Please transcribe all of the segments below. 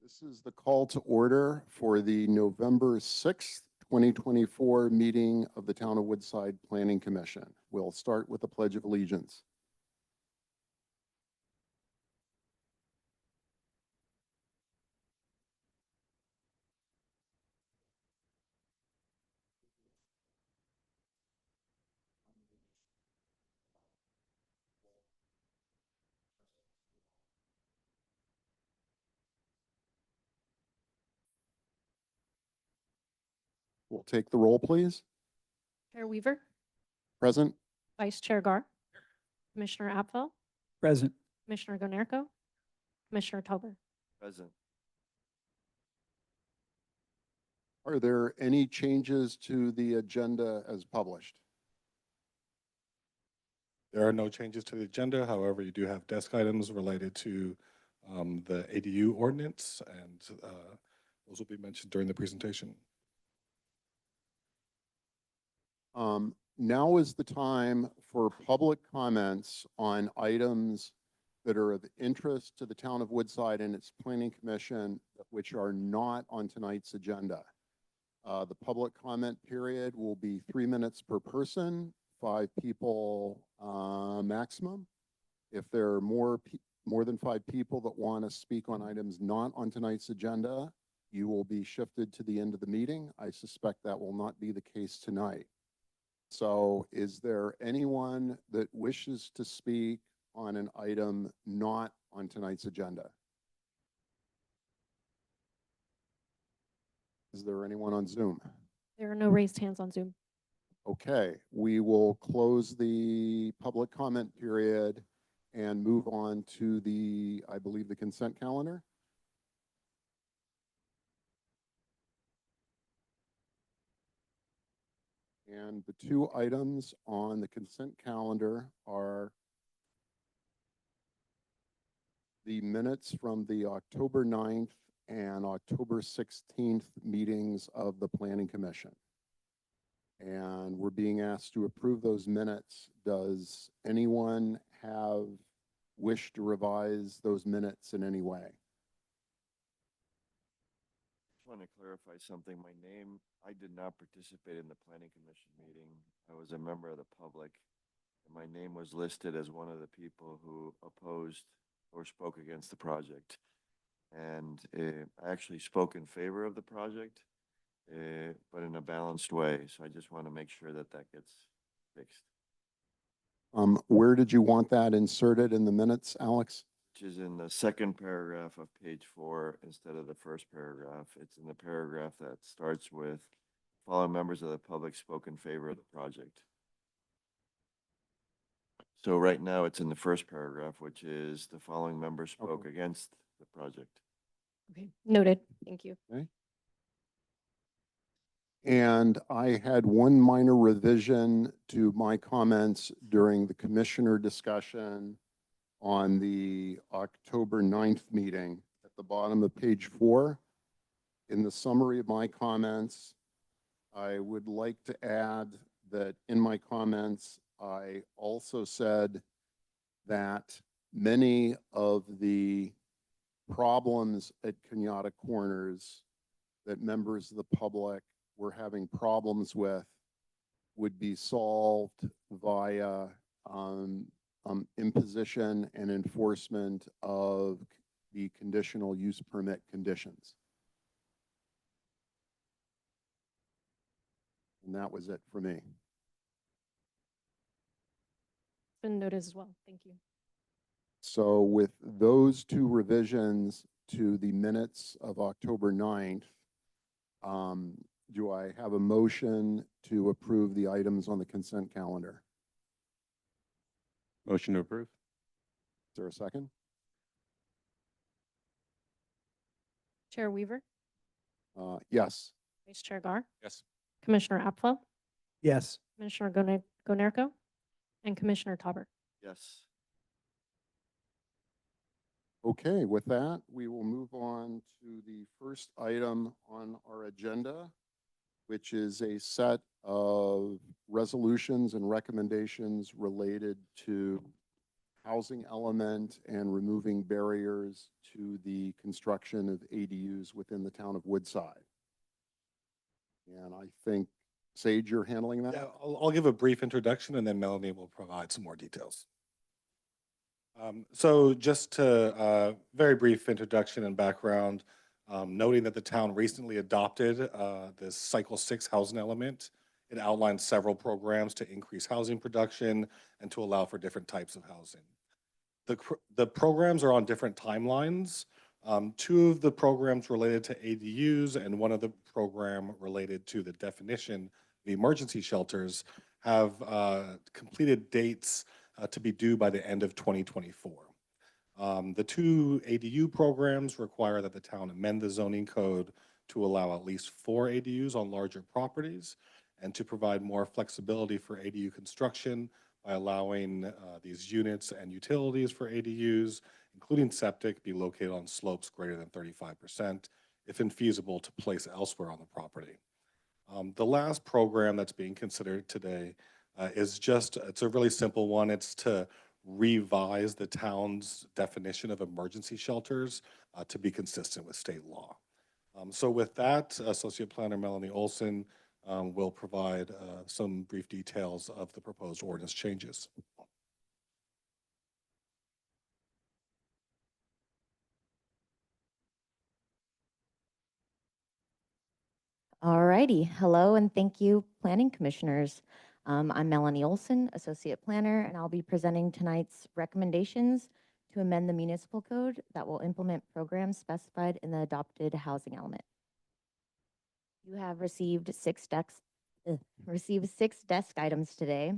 This is the call to order for the November 6th, 2024 meeting of the Town of Woodside Planning Commission. We'll start with the Pledge of Allegiance. We'll take the roll, please. Chair Weaver, Present. Vice Chair Gar, Commissioner Apfel, Present. Commissioner Gonerko, Commissioner Tauber. Present. Are there any changes to the agenda as published? There are no changes to the agenda. However, you do have desk items related to the ADU ordinance, and those will be mentioned during the presentation. Now is the time for public comments on items that are of interest to the Town of Woodside and its Planning Commission, which are not on tonight's agenda. The public comment period will be 3 minutes per person, 5 people maximum. If there are more than 5 people that want to speak on items not on tonight's agenda, you will be shifted to the end of the meeting. I suspect that will not be the case tonight. So is there anyone that wishes to speak on an item not on tonight's agenda? Is there anyone on Zoom? There are no raised hands on Zoom. Okay, we will close the public comment period and move on to the, I believe, the consent calendar. And the 2 items on the consent calendar are the minutes from the October 9th and October 16th meetings of the Planning Commission. And we're being asked to approve those minutes. Does anyone have wish to revise those minutes in any way? I want to clarify something. My name, I did not participate in the Planning Commission meeting. I was a member of the public, and my name was listed as one of the people who opposed or spoke against the project. And I actually spoke in favor of the project, but in a balanced way. So I just want to make sure that that gets fixed. Where did you want that inserted in the minutes, Alex? Which is in the second paragraph of page 4 instead of the first paragraph. It's in the paragraph that starts with following members of the public spoke in favor of the project. So right now it's in the first paragraph, which is the following members spoke against the project. Okay, noted. Thank you. Okay. And I had one minor revision to my comments during the commissioner discussion on the October 9th meeting. At the bottom of page 4, in the summary of my comments, I would like to add that in my comments, I also said that many of the problems at Kenyatta Corners that members of the public were having problems with would be solved via imposition and enforcement of the conditional use permit conditions. And that was it for me. Been noted as well. Thank you. So with those 2 revisions to the minutes of October 9th, do I have a motion to approve the items on the consent calendar? Motion to approve. Is there a second? Chair Weaver, Yes. Vice Chair Gar, Yes. Commissioner Apfel, Yes. Commissioner Gonerko, and Commissioner Tauber. Yes. Okay, with that, we will move on to the first item on our agenda, which is a set of resolutions and recommendations related to housing element and removing barriers to the construction of ADUs within the town of Woodside. And I think, Sage, you're handling that? Yeah, I'll give a brief introduction and then Melanie will provide some more details. So just to very brief introduction and background, noting that the town recently adopted this Cycle 6 housing element. It outlines several programs to increase housing production and to allow for different types of housing. The programs are on different timelines. Two of the programs related to ADUs and one of the program related to the definition of emergency shelters have completed dates to be due by the end of 2024. The two ADU programs require that the town amend the zoning code to allow at least 4 ADUs on larger properties and to provide more flexibility for ADU construction by allowing these units and utilities for ADUs, including septic, be located on slopes greater than 35%, if infeasible, to place elsewhere on the property. The last program that's being considered today it's a really simple one. It's to revise the town's definition of emergency shelters to be consistent with state law. So with that, Associate Planner Melanie Olson will provide some brief details of the proposed ordinance changes. All righty. Hello and thank you, Planning Commissioners. I'm Melanie Olson, Associate Planner, and I'll be presenting tonight's recommendations to amend the municipal code that will implement programs specified in the adopted housing element. You have received six desk items today.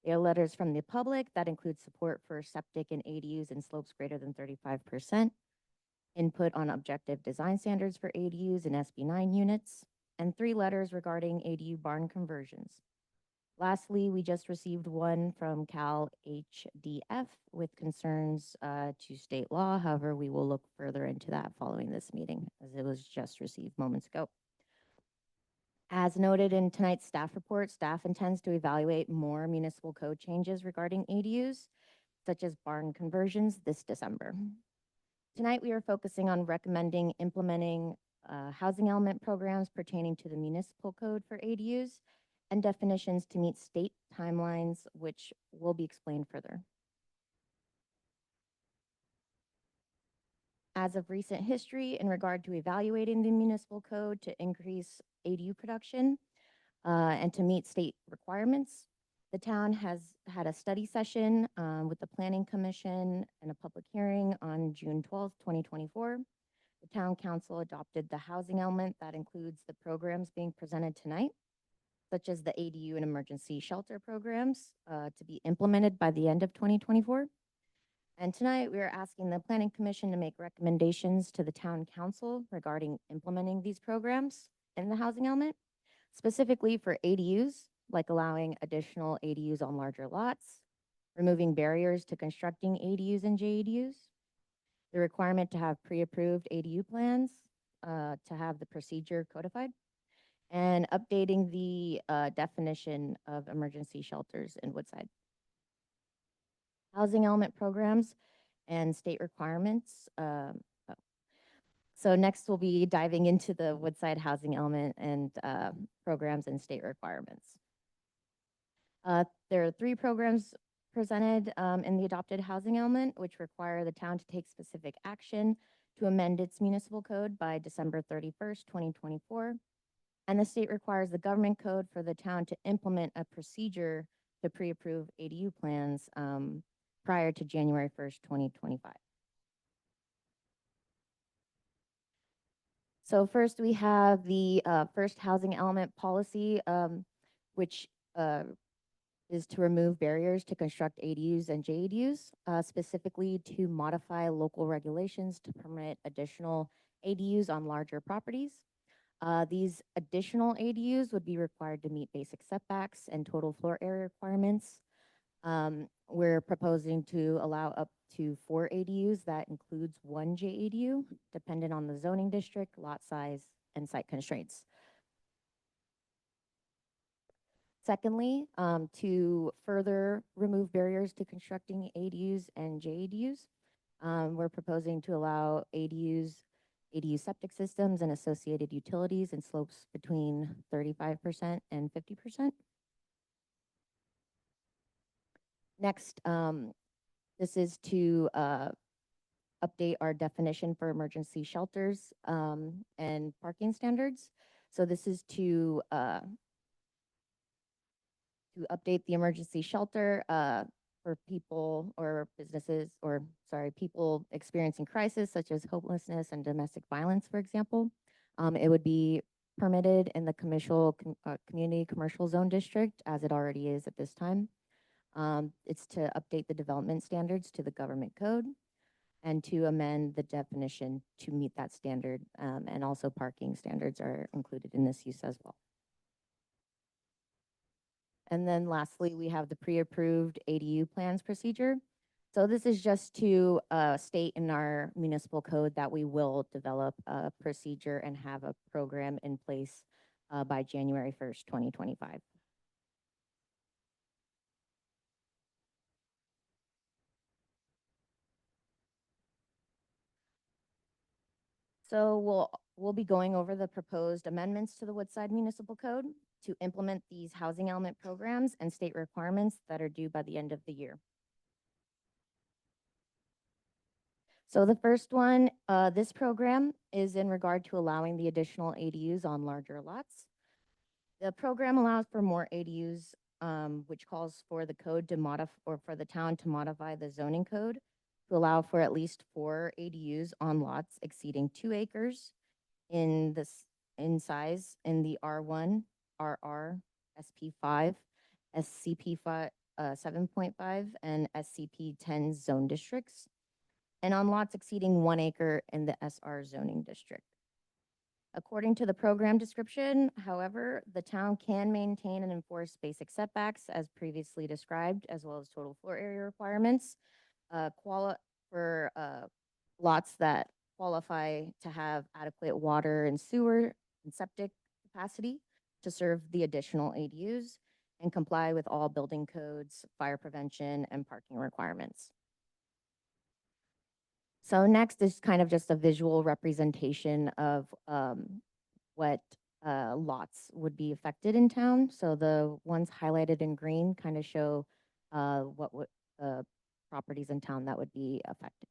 They are letters from the public that include support for septic and ADUs in slopes greater than 35%, input on objective design standards for ADUs and SB9 units, and 3 letters regarding ADU barn conversions. Lastly, we just received one from Cal HDF with concerns to state law. However, we will look further into that following this meeting, as it was just received moments ago. As noted in tonight's staff report, staff intends to evaluate more municipal code changes regarding ADUs, such as barn conversions, this December. Tonight, we are focusing on recommending implementing housing element programs pertaining to the municipal code for ADUs and definitions to meet state timelines, which will be explained further. As of recent history in regard to evaluating the municipal code to increase ADU production and to meet state requirements, the town has had a study session with the Planning Commission and a public hearing on June 12th, 2024. The Town Council adopted the housing element that includes the programs being presented tonight, such as the ADU and emergency shelter programs to be implemented by the end of 2024. And tonight we are asking the Planning Commission to make recommendations to the Town Council regarding implementing these programs in the housing element, specifically for ADUs, like allowing additional ADUs on larger lots, removing barriers to constructing ADUs and JADUs, the requirement to have pre-approved ADU plans to have the procedure codified, and updating the definition of emergency shelters in Woodside. Housing element programs and state requirements. So next we'll be diving into the Woodside housing element and programs and state requirements. There are 3 programs presented in the adopted housing element, which require the town to take specific action to amend its municipal code by December 31st, 2024. And the state requires the government code for the town to implement a procedure to pre-approve ADU plans prior to January 1st, 2025. So first we have the first housing element policy, which is to remove barriers to construct ADUs and JADUs, specifically to modify local regulations to permit additional ADUs on larger properties. These additional ADUs would be required to meet basic setbacks and total floor area requirements. We're proposing to allow up to 4 ADUs. That includes 1 JADU, dependent on the zoning district, lot size, and site constraints. Secondly, to further remove barriers to constructing ADUs and JADUs, we're proposing to allow ADUs, ADU septic systems and associated utilities in slopes between 35% and 50%. Next, this is to update our definition for emergency shelters and parking standards. So this is to update the emergency shelter for people or businesses, or sorry, people experiencing crisis such as homelessness and domestic violence, for example. It would be permitted in the community commercial zone district, as it already is at this time. It's to update the development standards to the government code and to amend the definition to meet that standard. And also parking standards are included in this use as well. And then lastly, we have the pre-approved ADU plans procedure. So this is just to state in our municipal code that we will develop a procedure and have a program in place by January 1st, 2025. So we'll be going over the proposed amendments to the Woodside Municipal Code to implement these housing element programs and state requirements that are due by the end of the year. So the first one, this program is in regard to allowing the additional ADUs on larger lots. The program allows for more ADUs, which calls for the code to modify, or for the town to modify the zoning code to allow for at least 4 ADUs on lots exceeding 2 acres in size in the R1, RR, SP5, SCP5, 7.5, and SCP 10 zone districts, and on lots exceeding 1 acre in the SR zoning district. According to the program description, however, the town can maintain and enforce basic setbacks as previously described, as well as total floor area requirements for lots that qualify to have adequate water and sewer and septic capacity to serve the additional ADUs and comply with all building codes, fire prevention, and parking requirements. So next is kind of just a visual representation of what lots would be affected in town. So the ones highlighted in green kind of show what would properties in town that would be affected.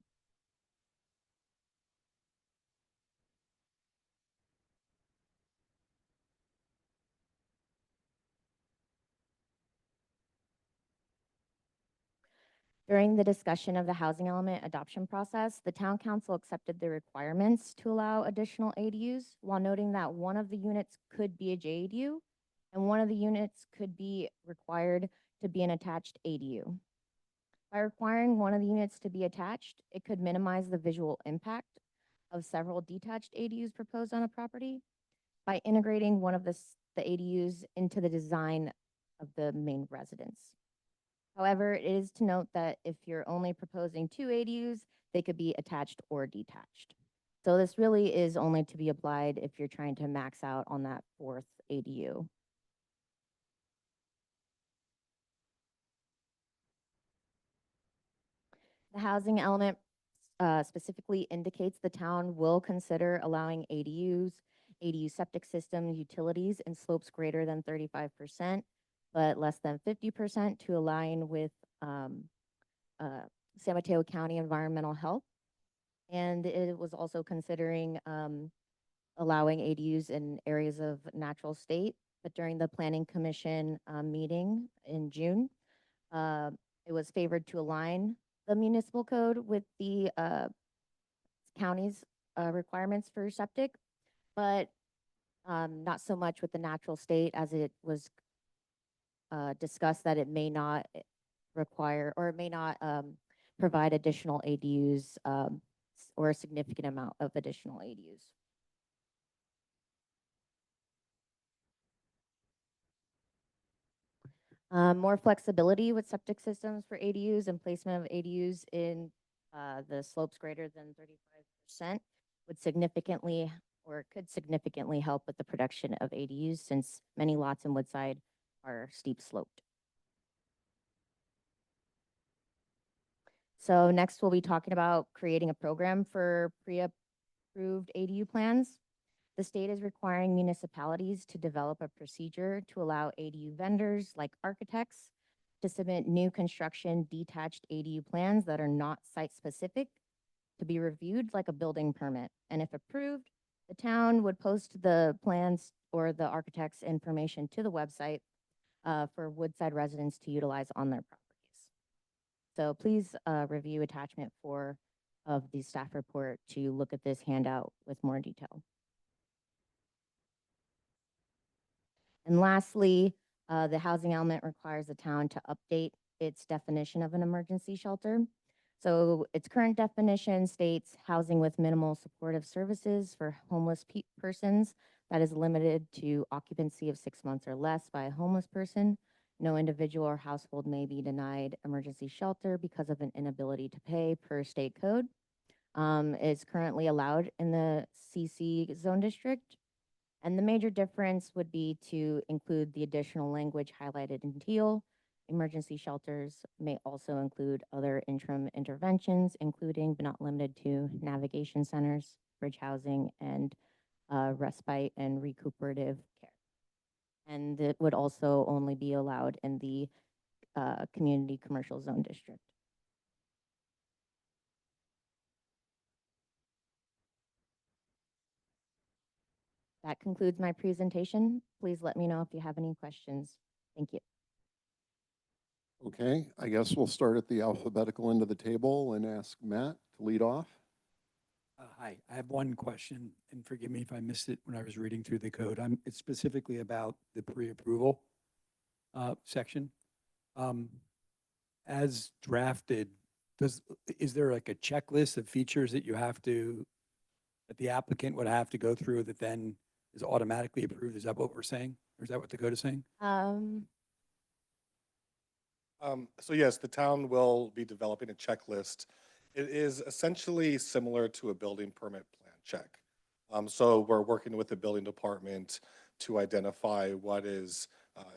During the discussion of the housing element adoption process, the town council accepted the requirements to allow additional ADUs while noting that one of the units could be a JADU and one of the units could be required to be an attached ADU. By requiring one of the units to be attached, it could minimize the visual impact of several detached ADUs proposed on a property by integrating one of the ADUs into the design of the main residence. However, it is to note that if you're only proposing 2 ADUs, they could be attached or detached. So this really is only to be applied if you're trying to max out on that 4th ADU. The housing element specifically indicates the town will consider allowing ADUs, ADU septic systems, utilities, and slopes greater than 35%, but less than 50% to align with San Mateo County Environmental Health. And it was also considering allowing ADUs in areas of natural state. But during the Planning Commission meeting in June, it was favored to align the municipal code with the county's requirements for septic, but not so much with the natural state, as it was discussed that it may not require, or it may not provide additional ADUs or a significant amount of additional ADUs. More flexibility with septic systems for ADUs and placement of ADUs in the slopes greater than 35% would significantly, or could significantly help with the production of ADUs, since many lots in Woodside are steep sloped. So next we'll be talking about creating a program for pre-approved ADU plans. The state is requiring municipalities to develop a procedure to allow ADU vendors like architects to submit new construction detached ADU plans that are not site-specific to be reviewed like a building permit. And if approved, the town would post the plans or the architect's information to the website for Woodside residents to utilize on their properties. So please review attachment 4 of the staff report to look at this handout with more detail. And lastly, the housing element requires the town to update its definition of an emergency shelter. So its current definition states housing with minimal supportive services for homeless persons that is limited to occupancy of 6 months or less by a homeless person. No individual or household may be denied emergency shelter because of an inability to pay per state code. Is currently allowed in the CC zone district. And the major difference would be to include the additional language highlighted in teal. Emergency shelters may also include other interim interventions, including but not limited to navigation centers, bridge housing, and respite and recuperative care. And it would also only be allowed in the community commercial zone district. That concludes my presentation. Please let me know if you have any questions. Thank you. Okay, I guess we'll start at the alphabetical end of the table and ask Matt to lead off. Hi, I have one question, and forgive me if I missed it when I was reading through the code. It's specifically about the pre-approval section. As drafted, is there like a checklist of features that that the applicant would have to go through that then is automatically approved? Is that what we're saying? Or is that what the code is saying? So yes, the town will be developing a checklist. It is essentially similar to a building permit plan check. So we're working with the building department to identify what is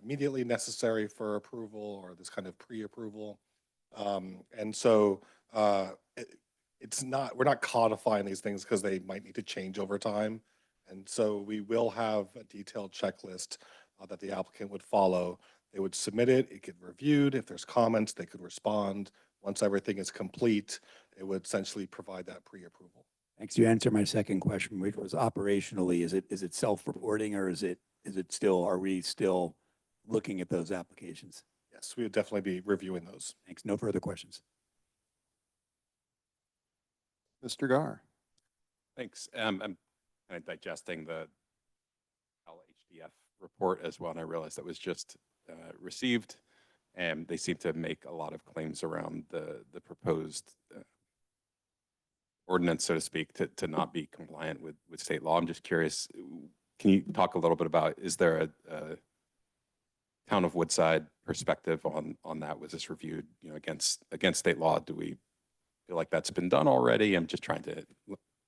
immediately necessary for approval or this kind of pre-approval. And so we're not codifying these things because they might need to change over time. And so we will have a detailed checklist that the applicant would follow. They would submit it, it get reviewed. If there's comments, they could respond. Once everything is complete, it would essentially provide that pre-approval. Thanks. You answered my second question, which was operationally, is it self-reporting or is it still, are we still looking at those applications? Yes, we would definitely be reviewing those. Thanks. No further questions. Mr. Gar. Thanks. I'm kind of digesting the LHDF report as well, and I realized that was just received, and they seem to make a lot of claims around the proposed ordinance, so to speak, to not be compliant with state law. I'm just curious, can you talk a little bit about, is there a town of Woodside perspective on that? Was this reviewed, against state law? Do we feel like that's been done already? I'm just trying to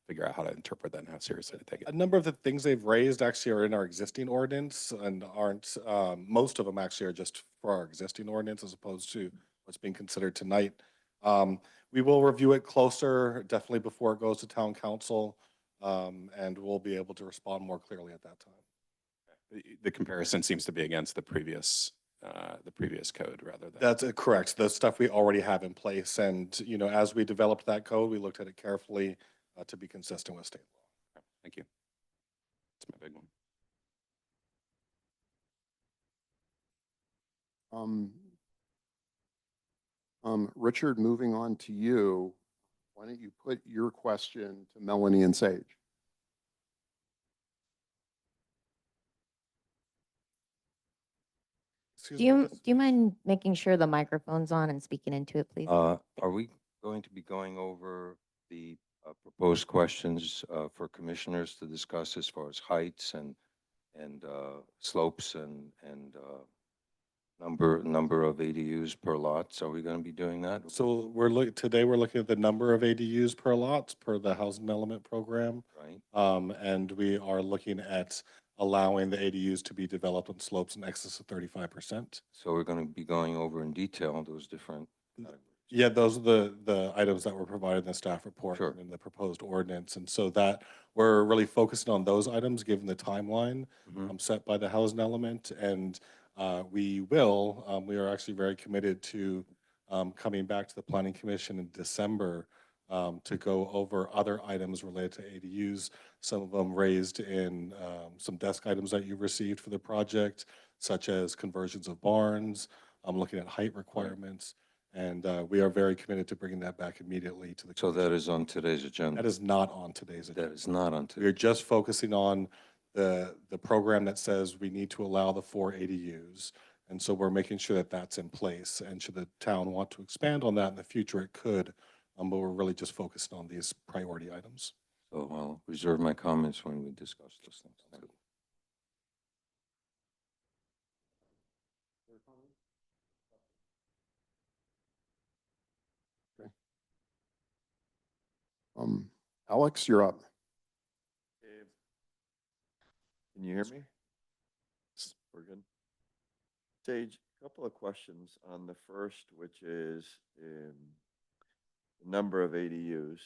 figure out how to interpret that and how seriously to take it. A number of the things they've raised actually are in our existing ordinance and aren't, most of them actually are just for our existing ordinance as opposed to what's being considered tonight. We will review it closer, definitely before it goes to town council, and we'll be able to respond more clearly at that time. The comparison seems to be against the previous code rather than. That's correct. The stuff we already have in place. And, as we developed that code, we looked at it carefully to be consistent with state law. Okay, thank you. That's my big one. Richard, moving on to you, why don't you put your question to Melanie and Sage? Do you mind making sure the microphone's on and speaking into it, please? Are we going to be going over the proposed questions for commissioners to discuss as far as heights and slopes and number of ADUs per lots? Are we going to be doing that? So today we're looking at the number of ADUs per lots per the housing element program. Right. And we are looking at allowing the ADUs to be developed on slopes in excess of 35%. So we're going to be going over in detail those different categories. Yeah, those are the items that were provided in the staff report Sure. and in the proposed ordinance. And so that we're really focusing on those items, given the timeline Mhm. set by the housing element. And we are actually very committed to coming back to the Planning Commission in December to go over other items related to ADUs. Some of them raised in some desk items that you received for the project, such as conversions of barns, looking at height requirements. And we are very committed to bringing that back immediately to the. So that is on today's agenda. That is not on today's agenda. That is not on We are today. just focusing on the program that says we need to allow the 4 ADUs. And so we're making sure that that's in place. And should the town want to expand on that in the future, it could. But we're really just focused on these priority items. So I'll reserve my comments when we discuss those things. Thank you. Alex, you're up. Can you hear me? We're good. Sage, a couple of questions on the first, which is the number of ADUs.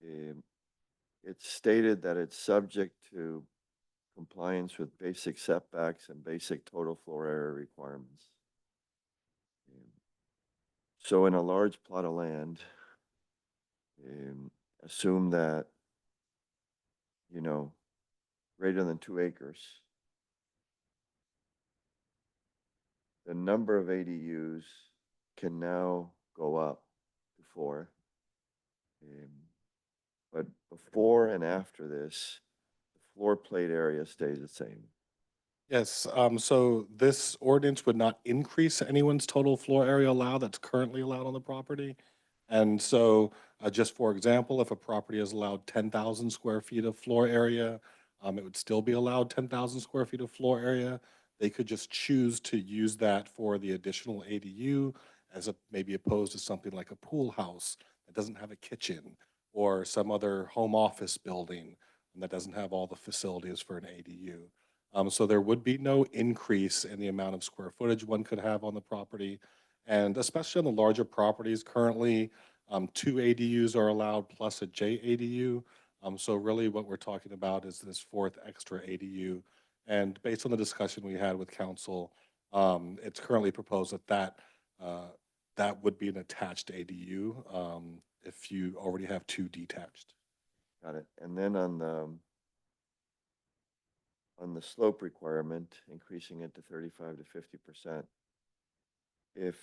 It's stated that it's subject to compliance with basic setbacks and basic total floor area requirements. So in a large plot of land, assume that, greater than 2 acres, the number of ADUs can now go up to 4. But before and after this, the floor plate area stays the same. Yes, so this ordinance would not increase anyone's total floor area allowed that's currently allowed on the property. And so, just for example, if a property is allowed 10,000 square feet of floor area, it would still be allowed 10,000 square feet of floor area. They could just choose to use that for the additional ADU maybe opposed to something like a pool house that doesn't have a kitchen or some other home office building that doesn't have all the facilities for an ADU. So there would be no increase in the amount of square footage one could have on the property. And especially on the larger properties, currently 2 ADUs are allowed plus a JADU. So really what we're talking about is this 4th extra ADU. And based on the discussion we had with council, it's currently proposed that would be an attached ADU if you already have 2 detached. Got it. And then on the slope requirement, increasing it to 35 to 50%. If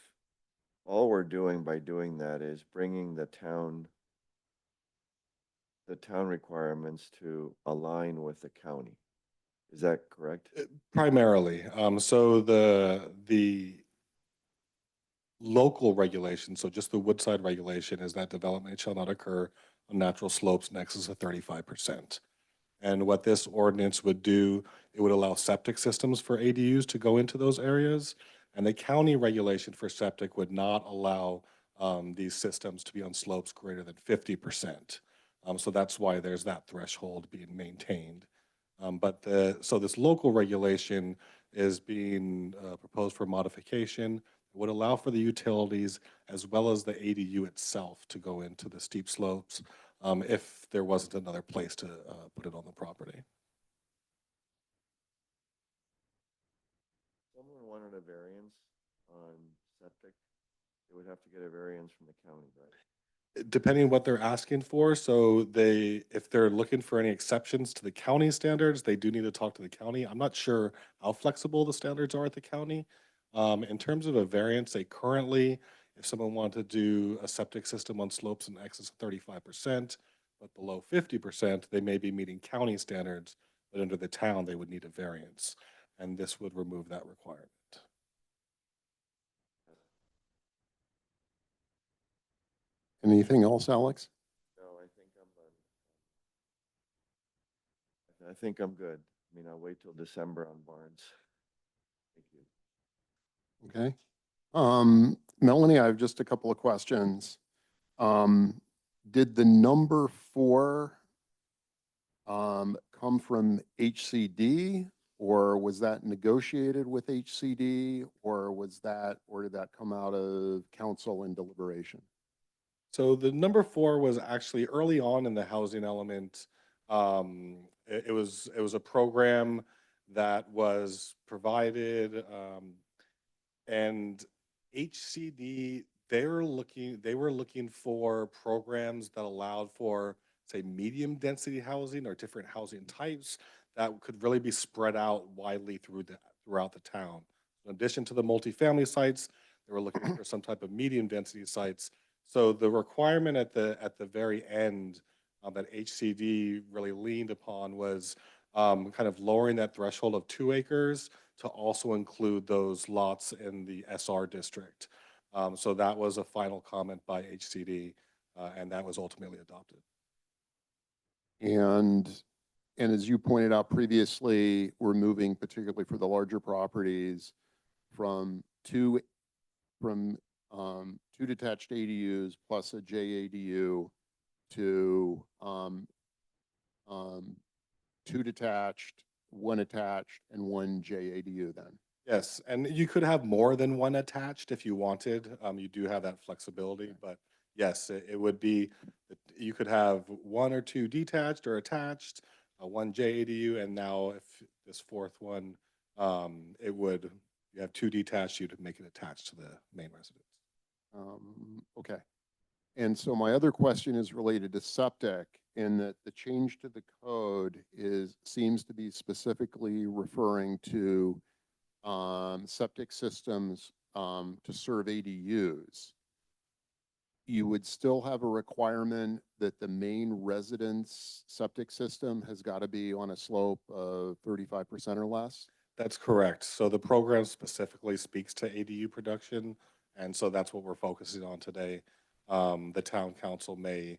all we're doing by doing that is bringing the town requirements to align with the county, is that correct? Primarily, so the local regulation, so just the Woodside regulation, is that development shall not occur on natural slopes in excess of 35%. And what this ordinance would do, it would allow septic systems for ADUs to go into those areas. And the county regulation for septic would not allow these systems to be on slopes greater than 50%. So that's why there's that threshold being maintained. So this local regulation is being proposed for modification. It would allow for the utilities as well as the ADU itself to go into the steep slopes if there wasn't another place to put it on the property. Someone wanted a variance on septic, they would have to get a variance from the county, right? Depending on what they're asking for, so if they're looking for any exceptions to the county standards, they do need to talk to the county. I'm not sure how flexible the standards are at the county. In terms of a variance, they currently, if someone wanted to do a septic system on slopes in excess of 35%, but below 50%, they may be meeting county standards, but under the town, they would need a variance. And this would remove that requirement. Anything else, Alex? No, I think I'm good. I mean, I'll wait till December on Barnes. Thank you. Okay. Melanie, I have just a couple of questions. Did the number 4 come from HCD? Or was that negotiated with HCD? Or did that come out of council and deliberation? So the number 4 was actually early on in the housing element. It was a program that was provided, and HCD, they were looking for programs that allowed for, say, medium density housing or different housing types that could really be spread out widely throughout the town. In addition to the multifamily sites, they were looking for some type of medium density sites. So the requirement at the very end, that HCD really leaned upon was kind of lowering that threshold of 2 acres to also include those lots in the SR district. So that was a final comment by HCD, and that was ultimately adopted. And as you pointed out previously, we're moving, particularly for the larger properties, from two detached ADUs plus a JADU to 2 detached, 1 attached, and 1 JADU then. Yes, and you could have more than 1 attached if you wanted. You do have that flexibility, but yes, it would be, you could have 1 or 2 detached or attached, 1 JADU, and now if this 4th one, you have 2 detached, you'd make it attached to the main residence. Okay. And so my other question is related to septic, in that the change to the code seems to be specifically referring to septic systems to serve ADUs. You would still have a requirement that the main residence septic system has got to be on a slope of 35% or less? That's correct. So the program specifically speaks to ADU production, and so that's what we're focusing on today. The town council may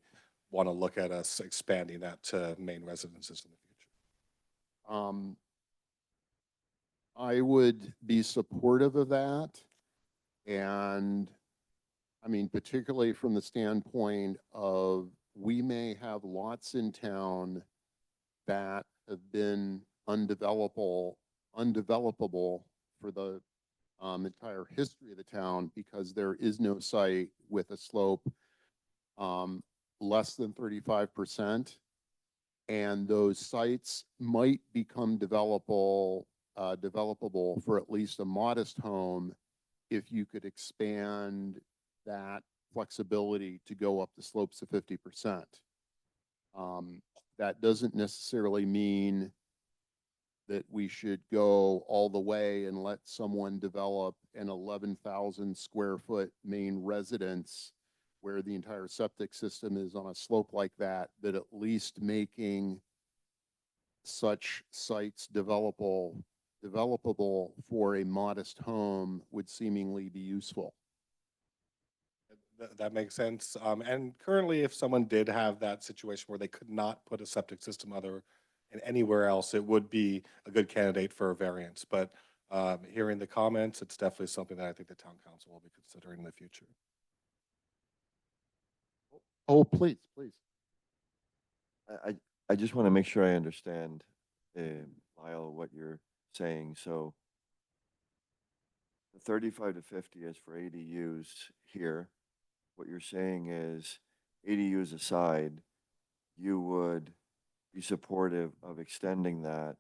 want to look at us expanding that to main residences in the future. I would be supportive of that. And I mean, particularly from the standpoint of, we may have lots in town that have been undevelopable for the entire history of the town, because there is no site with a slope less than 35%. And those sites might become developable for at least a modest home if you could expand that flexibility to go up the slopes of 50%. That doesn't necessarily mean that we should go all the way and let someone develop an 11,000 square foot main residence where the entire septic system is on a slope like that, but at least making such sites developable for a modest home would seemingly be useful. That makes sense. And currently, if someone did have that situation where they could not put a septic system and anywhere else, it would be a good candidate for a variance. But hearing the comments, it's definitely something that I think the town council will be considering in the future. Oh, please. I just want to make sure I understand, Lyle, what you're saying. So the 35 to 50 is for ADUs here. What you're saying is, ADUs aside, you would be supportive of extending that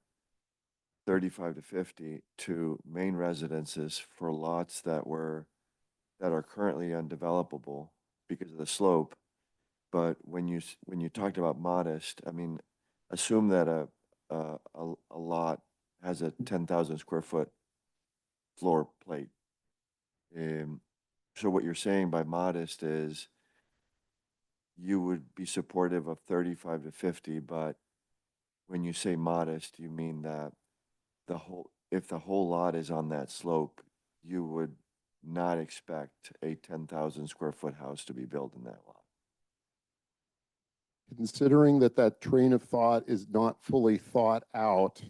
35 to 50 to main residences for lots that are currently undevelopable because of the slope. But when you talked about modest, I mean, assume that a lot has a 10,000 square foot floor plate. So what you're saying by modest is you would be supportive of 35 to 50, but when you say modest, you mean that if the whole lot is on that slope, you would not expect a 10,000 square foot house to be built in that lot. Considering that train of thought is not fully thought out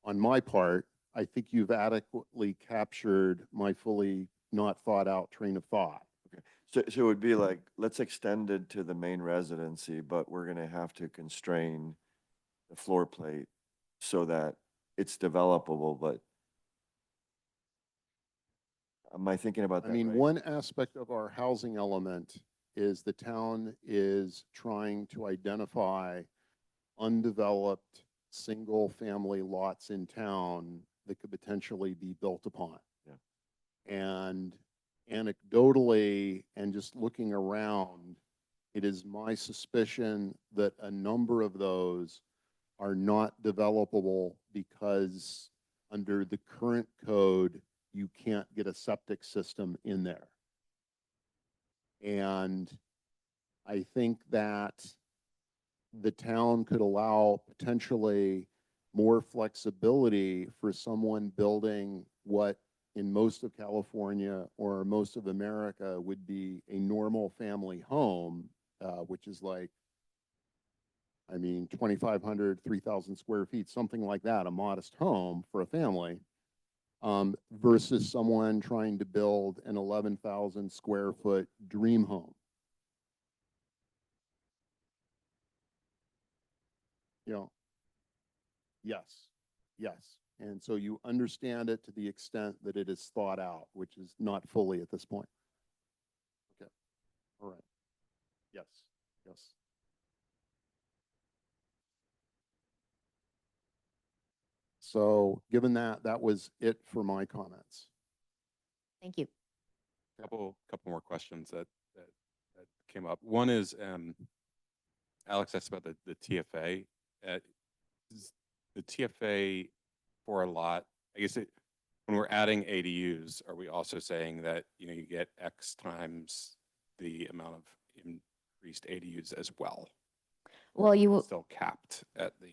on my part, I think you've adequately captured my fully not thought out train of thought. Okay, so it would be like, let's extend it to the main residency, but we're going to have to constrain the floor plate so that it's developable, but am I thinking about I that mean, right? one aspect of our housing element is the town is trying to identify undeveloped, single-family lots in town that could potentially be built upon. Yeah. And anecdotally, and just looking around, it is my suspicion that a number of those are not developable because under the current code, you can't get a septic system in there. And I think that the town could allow potentially more flexibility for someone building what in most of California or most of America would be a normal family home, which is like, I mean, 2,500, 3,000 square feet, something like that, a modest home for a family, versus someone trying to build an 11,000 square foot dream home. You know, yes, yes. And so you understand it to the extent that it is thought out, which is not fully at this point. Okay, all right. Yes, yes. So given that, that was it for my comments. Thank you. Couple more questions that came up. One is, Alex asked about the TFA. Is the TFA for a lot, I guess when we're adding ADUs, are we also saying that, you know, you get X times the amount of increased ADUs as well? Well, It's still capped at the,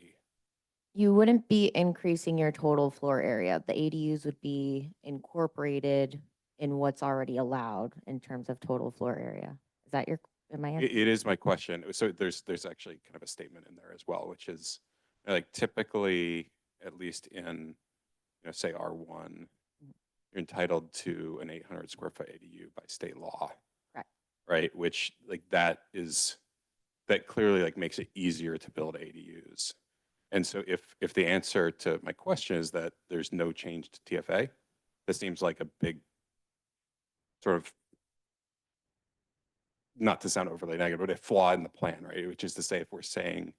you wouldn't be increasing your total floor area. The ADUs would be incorporated in what's already allowed in terms of total floor area. Is that your, am I? it is my question. So there's actually kind of a statement in there as well, which is like typically, at least in, you know, say R1, you're entitled to an 800 square foot ADU by state law. Correct. Right, which like that clearly like makes it easier to build ADUs. And so if the answer to my question is that there's no change to TFA, that seems like a big sort of, not to sound overly negative, but a flaw in the plan, right? Which is to say, if we're saying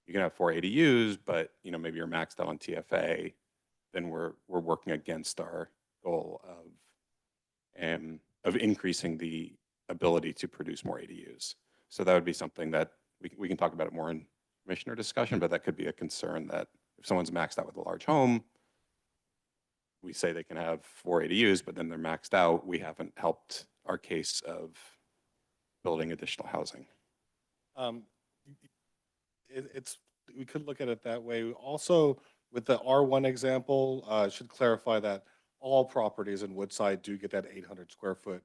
you can have 4 ADUs, but you know maybe you're maxed out on TFA, then we're working against our goal of increasing the ability to produce more ADUs. So that would be something that we can talk about it more in commissioner discussion, but that could be a concern that if someone's maxed out with a large home, we say they can have 4 ADUs, but then they're maxed out. We haven't helped our case of building additional housing. We could look at it that way. Also, with the R1 example, should clarify that all properties in Woodside do get that 800 square foot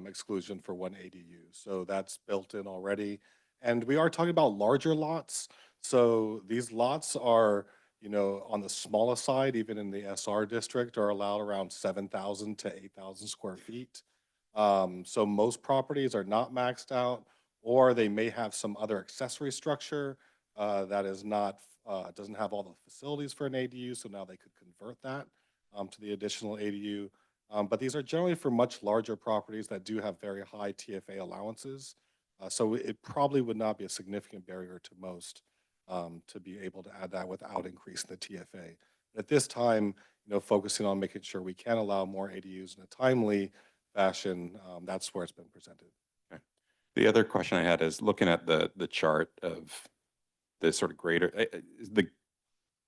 exclusion for 1 ADU. So that's built in already. And we are talking about larger lots. So these lots are, you know, on the smallest side, even in the SR district, are allowed around 7,000 to 8,000 square feet. So most properties are not maxed out, or they may have some other accessory structure that is not, doesn't have all the facilities for an ADU. So now they could convert that to the additional ADU. But these are generally for much larger properties that do have very high TFA allowances. So it probably would not be a significant barrier to most to be able to add that without increasing the TFA. At this time, you know, focusing on making sure we can allow more ADUs in a timely fashion, that's where it's been presented. Okay. The other question I had is looking at the chart of the sort of greater,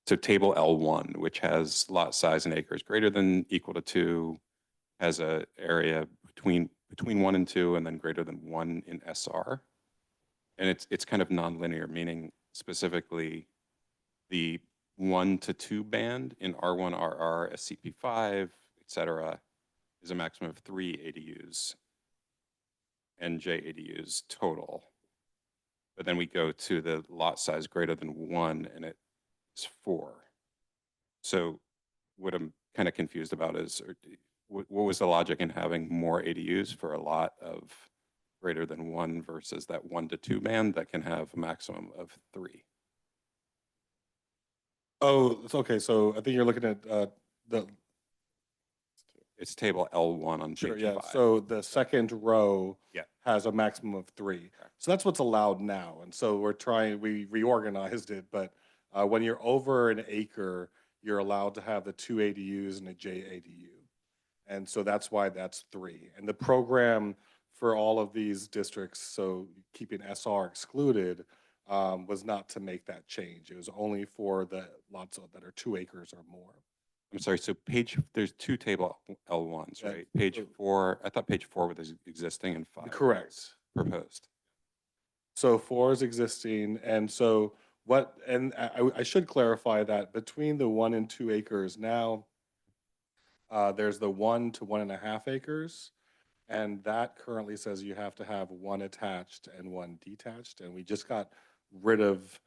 so table L1, which has lot size in acres greater than equal to 2, has a area between 1 and 2, and then greater than 1 in SR. And it's kind of nonlinear, meaning specifically the 1 to 2 band in R1, RR, SCP5, et cetera, is a maximum of 3 ADUs and J ADUs total. But then we go to the lot size greater than 1, and it's 4. So what I'm kind of confused about is, what was the logic in having more ADUs for a lot of greater than 1 versus that 1 to 2 band that can have a maximum of 3? Oh, it's okay. So I think you're looking at the, It's table L1 on sure, page yeah. 5. So the second row Yeah. has a maximum of 3. Correct. So that's what's allowed now. And so we reorganized it, but when you're over an acre, you're allowed to have the 2 ADUs and a JADU. And so that's why that's 3. And the program for all of these districts, so keeping SR excluded, was not to make that change. It was only for the lots that are 2 acres or more. I'm sorry, so there's 2 table L1s, Yeah, right? Page so- 4, I thought page 4 was existing and 5 Correct. proposed. So 4 is existing, and so and I should clarify that between the 1 and 2 acres now, there's the 1 to 1.5 acres, and that currently says you have to have 1 attached and 1 detached, and we just got rid of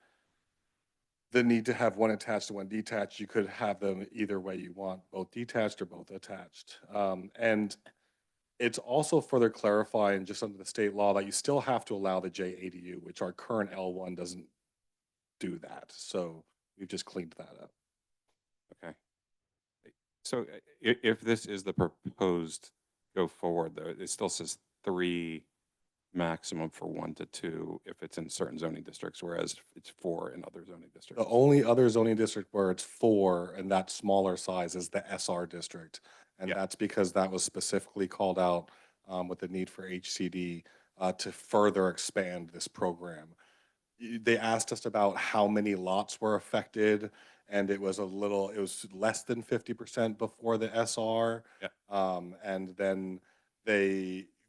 the need to have 1 attached and 1 detached. You could have them either way you want, both detached or both attached. And it's also further clarifying just under the state law that you still have to allow the JADU, which our current L1 doesn't do that. So we've just cleaned that up. Okay. So if this is the proposed go forward, though, it still says 3 maximum for 1 to 2 if it's in certain zoning districts, whereas it's 4 in other zoning districts. The only other zoning district where it's 4 and that smaller size is the SR district. And Yeah. that's because that was specifically called out with the need for HCD to further expand this program. They asked us about how many lots were affected, and it was less than 50% before the SR. Yeah. And then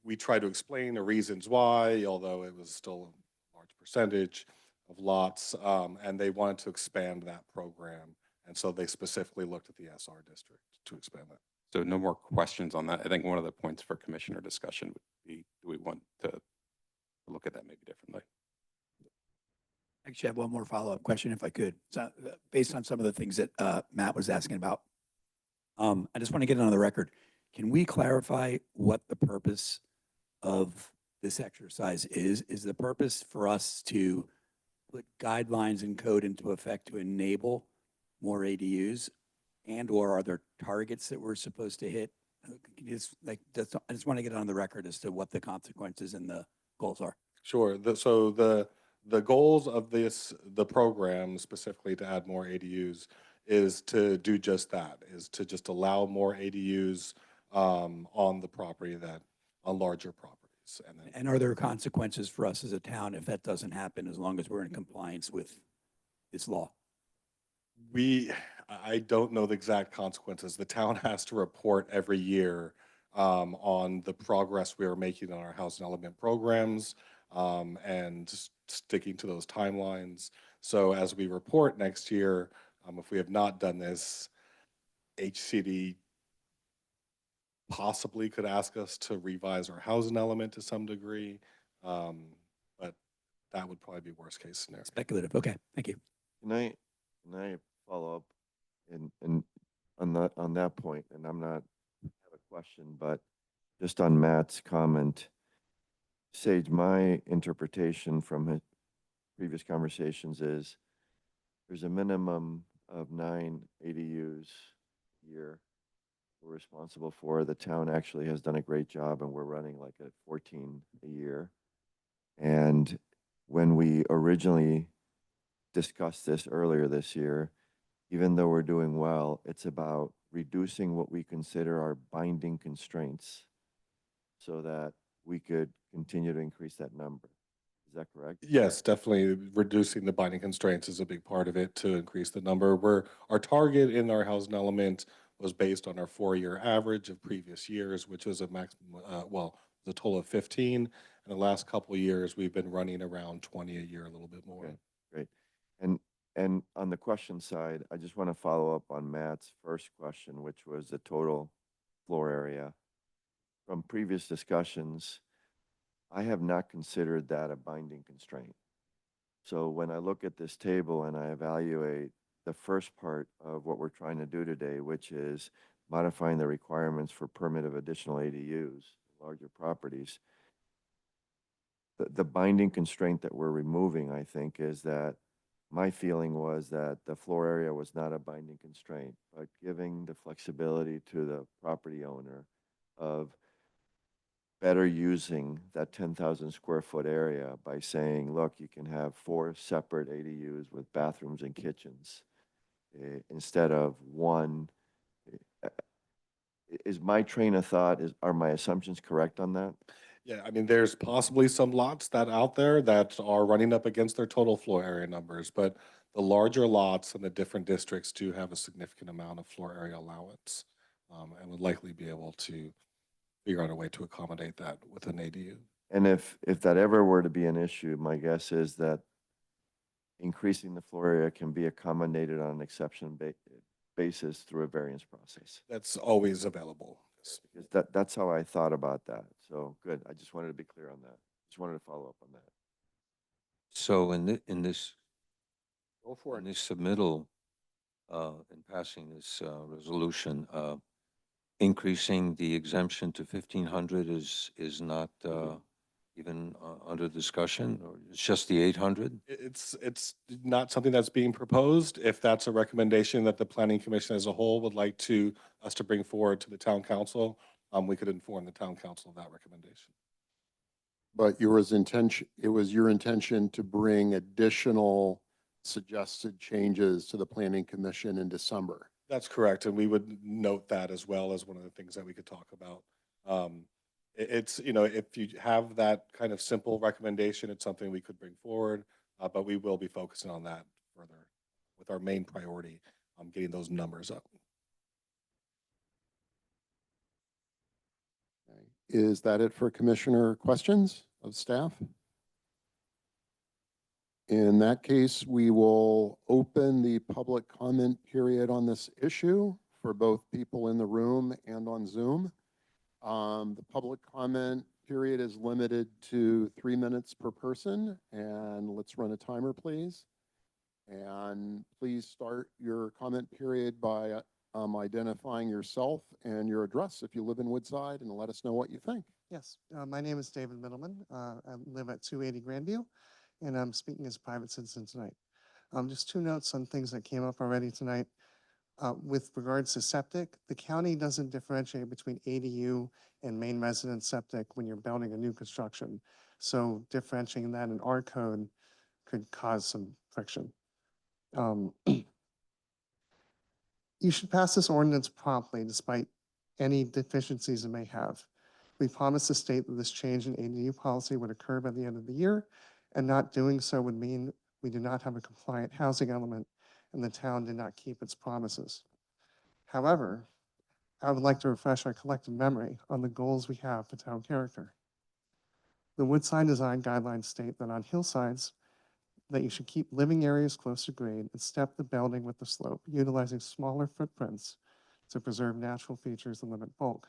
we tried to explain the reasons why, although it was still a large percentage of lots, and they wanted to expand that program. And so they specifically looked at the SR district to expand that. So no more questions on that. I think one of the points for commissioner discussion would be, do we want to look at that maybe differently? Actually, I have one more follow-up question if I could. So, based on some of the things that Matt was asking about. I just want to get it on the record. Can we clarify what the purpose of this exercise is? Is the purpose for us to put guidelines and code into effect to enable more ADUs? And/or are there targets that we're supposed to hit? Can you I just want to get it on the record as to what the consequences and the goals are. Sure. So the goals of the program specifically to add more ADUs is to do just that, is to just allow more ADUs on the property on larger properties. And are there consequences for us as a town if that doesn't happen, as long as we're in compliance with this law? I don't know the exact consequences. The town has to report every year on the progress we are making on our housing element programs and sticking to those timelines. So as we report next year, if we have not done this, HCD possibly could ask us to revise our housing element to some degree, but that would probably be worst case scenario. Speculative. Okay, thank you. Can I follow up on that point? And I'm not have a question, but just on Matt's comment, Sage, my interpretation from his previous conversations is there's a minimum of 9 ADUs a year we're responsible for. The town actually has done a great job, and we're running like at 14 a year. And when we originally discussed this earlier this year, even though we're doing well, it's about reducing what we consider our binding constraints so that we could continue to increase that number. Is that correct? Yes, definitely reducing the binding constraints is a big part of it to increase the number. Our target in our housing element was based on our 4-year average of previous years, which was a maximum, the total of 15. In the last couple of years, we've been running around 20 a year, a little bit more. Okay, great. And on the question side, I just want to follow up on Matt's first question, which was the total floor area. From previous discussions, I have not considered that a binding constraint. So when I look at this table and I evaluate the first part of what we're trying to do today, which is modifying the requirements for permit of additional ADUs, larger properties, the binding constraint that we're removing, I think, is that my feeling was that the floor area was not a binding constraint, but giving the flexibility to the property owner of better using that 10,000 square foot area by saying, look, you can have 4 separate ADUs with bathrooms and kitchens instead of one. Uh, Is my train of thought, are my assumptions correct on that? Yeah, I mean, there's possibly some lots that out there that are running up against their total floor area numbers, but the larger lots in the different districts do have a significant amount of floor area allowance, and would likely be able to figure out a way to accommodate that with an ADU. And if that ever were to be an issue, my guess is that increasing the floor area can be accommodated on an exception basis through a variance process. That's always available. Because that's how I thought about that. So good. I just wanted to be clear on that. Just wanted to follow up on that. So in this, Go for in it. this submittal, in passing this resolution, increasing the exemption to 1,500 is not even under discussion, or it's just the 800? It's not something that's being proposed. If that's a recommendation that the planning commission as a whole would like us to bring forward to the town council, we could inform the town council of that recommendation. But it was your intention to bring additional suggested changes to the planning commission in December. That's correct, and we would note that as well as one of the things that we could talk about. It's, if you have that kind of simple recommendation, it's something we could bring forward, but we will be focusing on that further with our main priority, getting those numbers up. Okay. Is that it for commissioner questions of staff? In that case, we will open the public comment period on this issue for both people in the room and on Zoom. The public comment period is limited to 3 minutes per person, and let's run a timer, please. And please start your comment period by identifying yourself and your address if you live in Woodside, and let us know what you think. Yes, my name is David Middleman. I live at 280 Grandview, and I'm speaking as a private citizen tonight. Just 2 notes on things that came up already tonight. With regards to septic, the county doesn't differentiate between ADU and main residence septic when you're building a new construction. So differentiating that in our code could cause some friction. You should pass this ordinance promptly despite any deficiencies it may have. We promised to state that this change in ADU policy would occur by the end of the year, and not doing so would mean we do not have a compliant housing element and the town did not keep its promises. However, I would like to refresh our collective memory on the goals we have for town character. The Woodside Design Guidelines state that on hillsides, that you should keep living areas close to grade and step the building with the slope, utilizing smaller footprints to preserve natural features and limit bulk.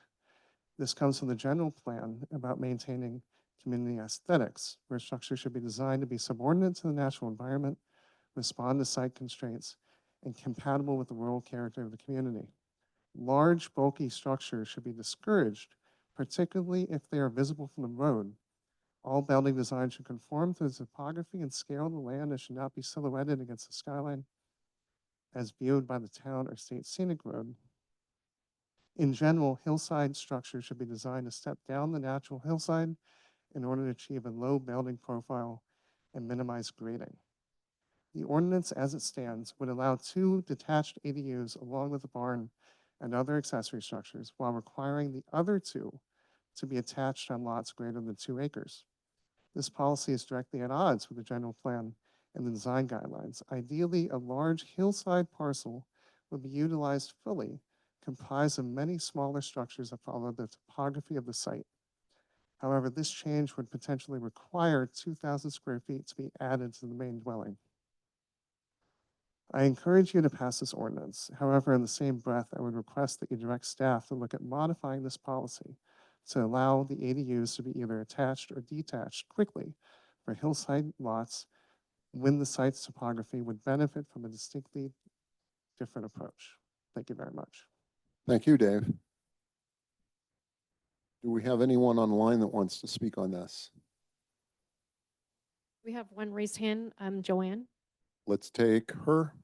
This comes from the general plan about maintaining community aesthetics, where structures should be designed to be subordinate to the natural environment, respond to site constraints, and compatible with the rural character of the community. Large, bulky structures should be discouraged, particularly if they are visible from the road. All building design should conform to the topography and scale of the land and should not be silhouetted against the skyline as viewed by the town or state scenic road. In general, hillside structures should be designed to step down the natural hillside in order to achieve a low building profile and minimize grading. The ordinance as it stands would allow 2 detached ADUs along with the barn and other accessory structures while requiring the other 2 to be attached on lots greater than 2 acres. This policy is directly at odds with the general plan and the design guidelines. Ideally, a large hillside parcel would be utilized fully, comprised of many smaller structures that follow the topography of the site. However, this change would potentially require 2,000 square feet to be added to the main dwelling. I encourage you to pass this ordinance. However, in the same breath, I would request that you direct staff to look at modifying this policy to allow the ADUs to be either attached or detached quickly for hillside lots when the site's topography would benefit from a distinctly different approach. Thank you very much. Thank you, Dave. Do we have anyone online that wants to speak on this? We have one raised hand, Joanne. Let's take her.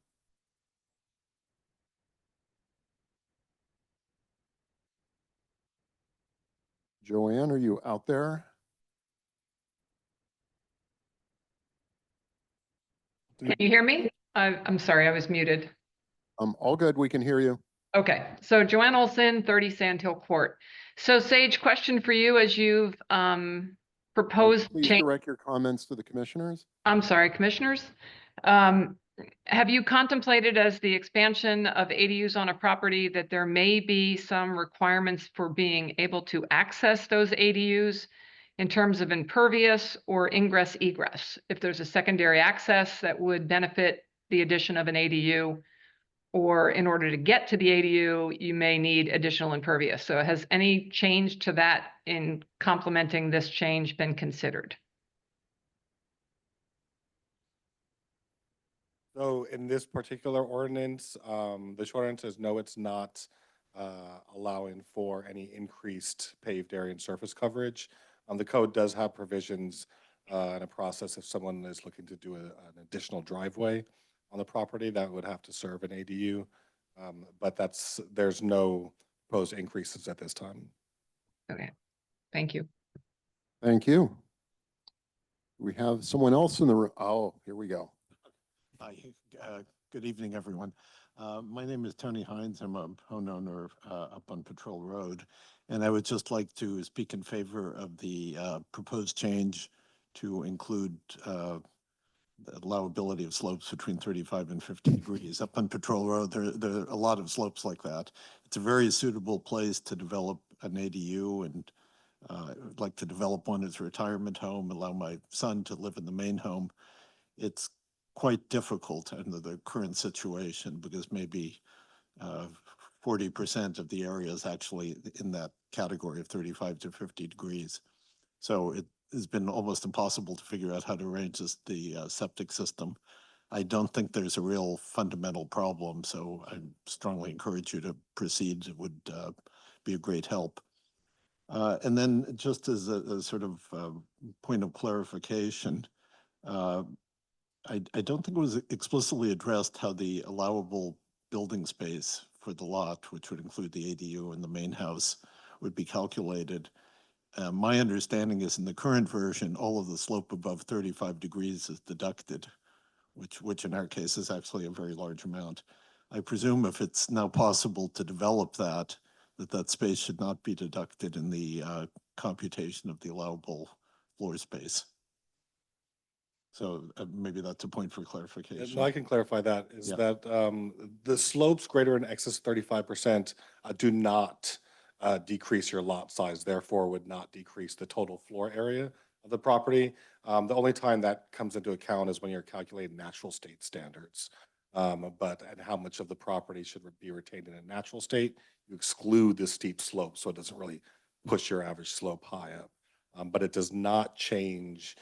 Joanne, are you out there? Can you hear me? I'm sorry, I was muted. All good. We can hear you. Okay, so Joanne Olson, 30 Sand Hill Court. So Sage, question for you as you've proposed Please change. direct your comments to the commissioners. I'm sorry, commissioners. Have you contemplated as the expansion of ADUs on a property that there may be some requirements for being able to access those ADUs in terms of impervious or ingress egress? If there's a secondary access that would benefit the addition of an ADU, or in order to get to the ADU, you may need additional impervious. So has any change to that in complementing this change been considered? So in this particular ordinance, the short answer is no, it's not allowing for any increased paved area and surface coverage. The code does have provisions and a process if someone is looking to do an additional driveway on the property that would have to serve an ADU. But there's no proposed increases at this time. Okay, thank you. Thank you. We have someone else in the room. Oh, here we go. Hi, good evening, everyone. My name is Tony Hines. I'm a homeowner up on Patrol Road, and I would just like to speak in favor of the proposed change to include the allowability of slopes between 35 and 50 degrees. Up on Patrol Road, there are a lot of slopes like that. It's a very suitable place to develop an ADU, and I'd like to develop one as a retirement home, allow my son to live in the main home. It's quite difficult under the current situation because maybe 40% of the area is actually in that category of 35 to 50 degrees. So it has been almost impossible to figure out how to arrange the septic system. I don't think there's a real fundamental problem, so I strongly encourage you to proceed. It would be a great help. And then just as a sort of point of clarification, I don't think it was explicitly addressed how the allowable building space for the lot, which would include the ADU and the main house, would be calculated. My understanding is in the current version, all of the slope above 35 degrees is deducted, which in our case is actually a very large amount. I presume if it's now possible to develop that space should not be deducted in the computation of the allowable floor space. So maybe that's a point for clarification. No, I can clarify that, is that the slopes greater in excess of 35% do not decrease your lot size, therefore would not decrease the total floor area of the property. The only time that comes into account is when you're calculating natural state standards. And how much of the property should be retained in a natural state, you exclude the steep slope, so it doesn't really push your average slope high up. But it does not change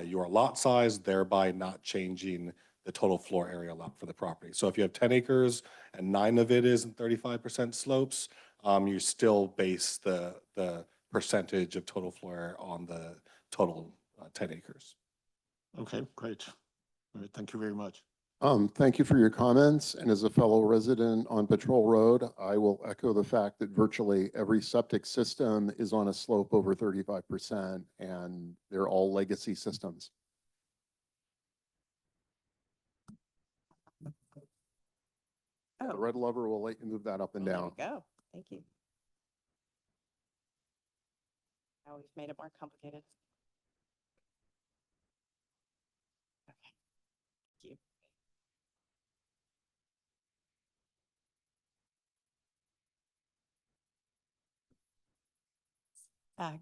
your lot size, thereby not changing the total floor area allowed for the property. So if you have 10 acres and 9 of it is in 35% slopes, you still base the percentage of total floor area on the total 10 acres. Okay, great. All right, thank you very much. Thank you for your comments. And as a fellow resident on Patrol Road, I will echo the fact that virtually every septic system is on a slope over 35%, and they're all legacy systems. The red lever will let you move that up and down. There you go. Thank you. Now we've made it more complicated. Okay. Thank you.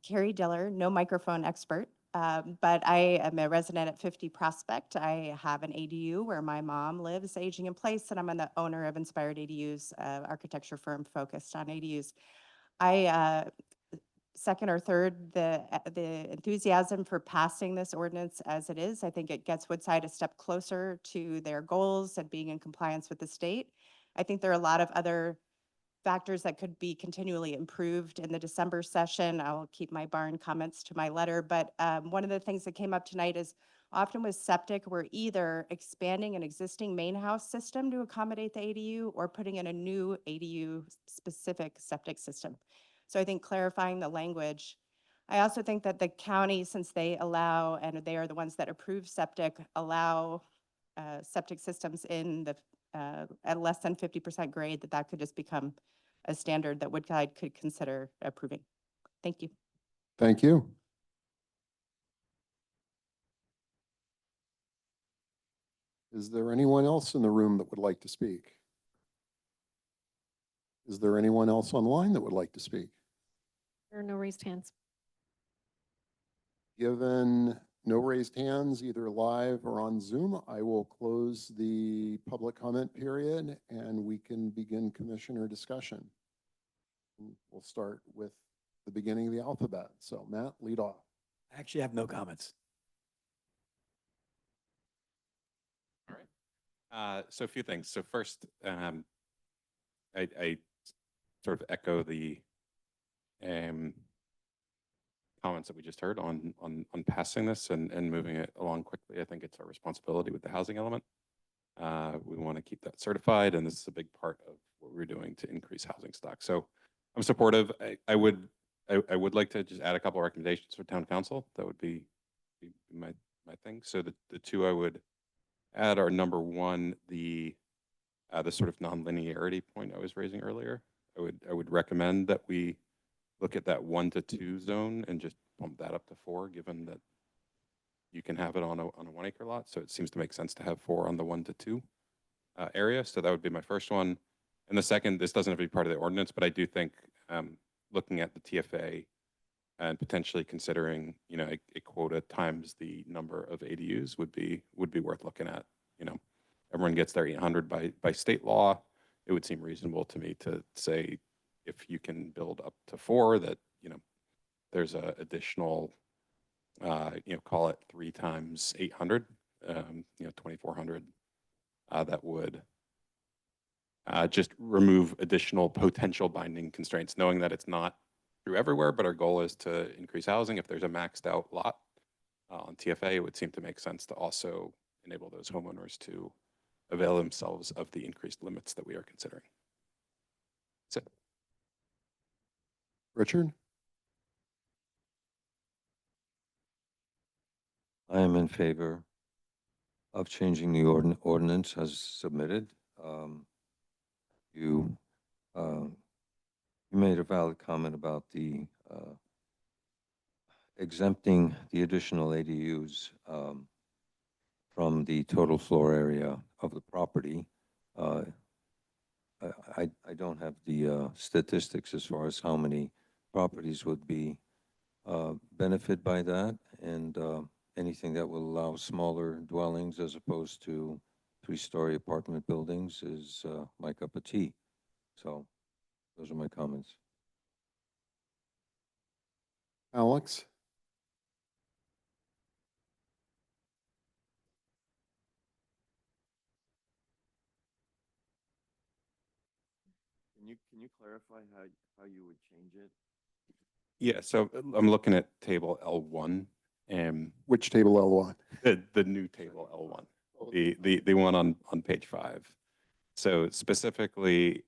Carrie Diller, no microphone expert, but I am a resident at 50 Prospect. I have an ADU where my mom lives aging in place, and I'm the owner of Inspired ADUs, architecture firm focused on ADUs. I second or third the enthusiasm for passing this ordinance as it is. I think it gets Woodside a step closer to their goals and being in compliance with the state. I think there are a lot of other factors that could be continually improved in the December session. I'll keep my barn comments to my letter, but one of the things that came up tonight is often with septic, we're either expanding an existing main house system to accommodate the ADU or putting in a new ADU-specific septic system. So I think clarifying the language. I also think that the county, since they allow, and they are the ones that approve septic, allow septic systems in the, at less than 50% grade, that could just become a standard that Wood Guide could consider approving. Thank you. Thank you. Is there anyone else in the room that would like to speak? Is there anyone else online that would like to speak? There are no raised hands. Given no raised hands, either live or on Zoom, I will close the public comment period and we can begin commissioner discussion. We'll start with the beginning of the alphabet. So Matt, lead off. I actually have no comments. So a few things. So first, I sort of echo the comments that we just heard on passing this and moving it along quickly. I think it's our responsibility with the housing element. We want to keep that certified, and this is a big part of what we're doing to increase housing stock. So I'm supportive. I would like to just add a couple of recommendations for town council. That would be my thing. So the two I would add are, number one, the sort of non-linearity point I was raising earlier. I would recommend that we look at that 1 to 2 zone and just bump that up to 4, given that you can have it on a 1 acre lot. So it seems to make sense to have 4 on the 1 to 2 area. So that would be my first one. And the second, this doesn't have to be part of the ordinance, but I do think looking at the TFA and potentially considering, you know, a quota times the number of ADUs would be worth looking at. You know, everyone gets their 800 by state law. It would seem reasonable to me to say, if you can build up to 4, that, you know, there's a additional, you know, call it 3 times 800, you know, 2,400. That would just remove additional potential binding constraints, knowing that it's not true everywhere, but our goal is to increase housing. If there's a maxed out lot on TFA, it would seem to make sense to also enable those homeowners to avail themselves of the increased limits that we are considering. That's it. Richard? I am in favor of changing the ordinance as submitted. You made a valid comment about the exempting the additional ADUs from the total floor area of the property. I don't have the statistics as far as how many properties would be benefit by that, and anything that will allow smaller dwellings as opposed to 3-story apartment buildings is my cup of tea. So those are my comments. Alex? Can you clarify how you would change it? Yeah, so I'm looking at table L1, and Which table L1? the new table L1, the one on page 5. So specifically,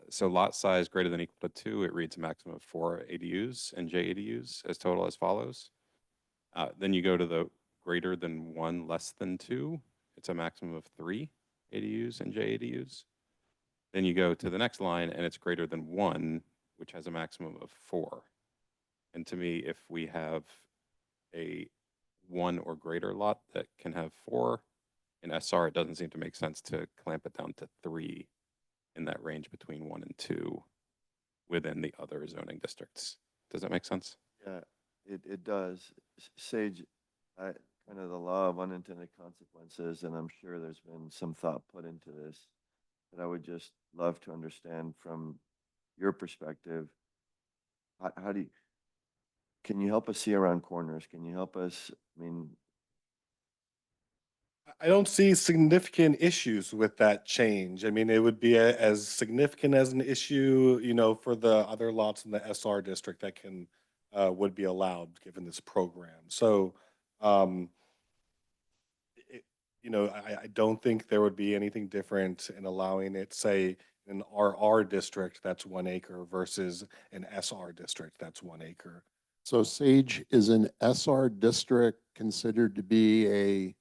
so lot size greater than or equal to 2, it reads a maximum of 4 ADUs and JADUs as total as follows. Then you go to the greater than 1, less than 2, it's a maximum of 3 ADUs and JADUs. Then you go to the next line and it's greater than 1, which has a maximum of 4. And to me, if we have a 1 or greater lot that can have 4 in SR, it doesn't seem to make sense to clamp it down to 3 in that range between 1 and 2 within the other zoning districts. Does that make sense? Yeah, it does. Sage, kind of the law of unintended consequences, and I'm sure there's been some thought put into this, but I would just love to understand from your perspective, how do you, can you help us see around corners? Can you help us, I mean, I don't see significant issues with that change. I mean, it would be as significant as an issue, you know, for the other lots in the SR district that can, would be allowed given this program. So, I don't think there would be anything different in allowing it, say, an RR district that's 1 acre versus an SR district that's 1 acre. So Sage, is an SR district considered to be a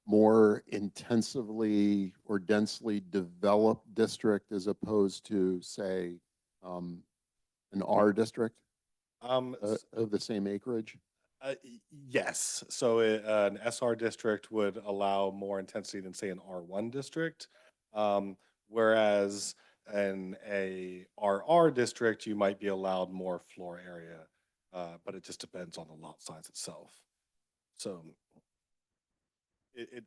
more intensively or densely developed district as opposed to, say, an R district of the same acreage? Yes, so an SR district would allow more intensity than, say, an R1 district. Whereas in a RR district, you might be allowed more floor area, but it just depends on the lot size itself. So it's,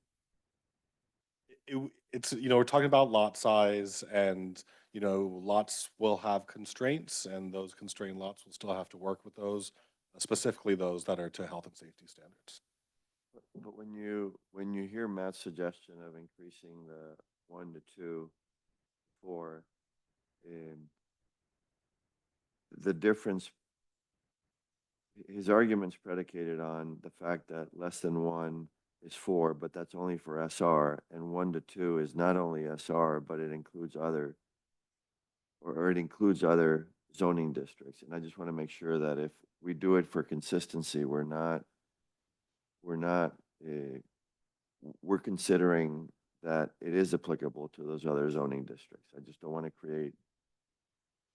we're talking about lot size, and, lots will have constraints, and those constrained lots will still have to work with those, specifically those that are to health and safety standards. But when you hear Matt's suggestion of increasing the 1 to 2, 4, the difference, his argument's predicated on the fact that less than 1 is 4, but that's only for SR, and 1 to 2 is not only SR, but it includes other, or it includes other zoning districts. And I just want to make sure that if we do it for consistency, we're considering that it is applicable to those other zoning districts. I just don't want to create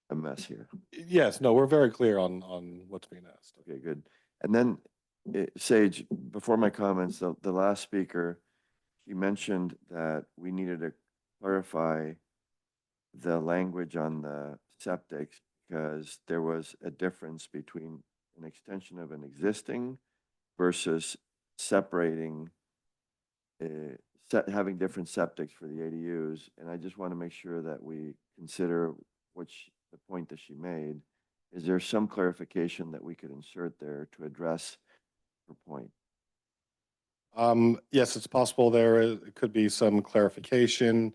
a mess here. Yes, no, we're very clear on what's being asked. Okay, good. And then, Sage, before my comments, the last speaker, she mentioned that we needed to clarify the language on the septics because there was a difference between an extension of an existing versus separating, having different septics for the ADUs. And I just want to make sure that we consider the point that she made. Is there some clarification that we could insert there to address her point? Yes, it's possible there could be some clarification.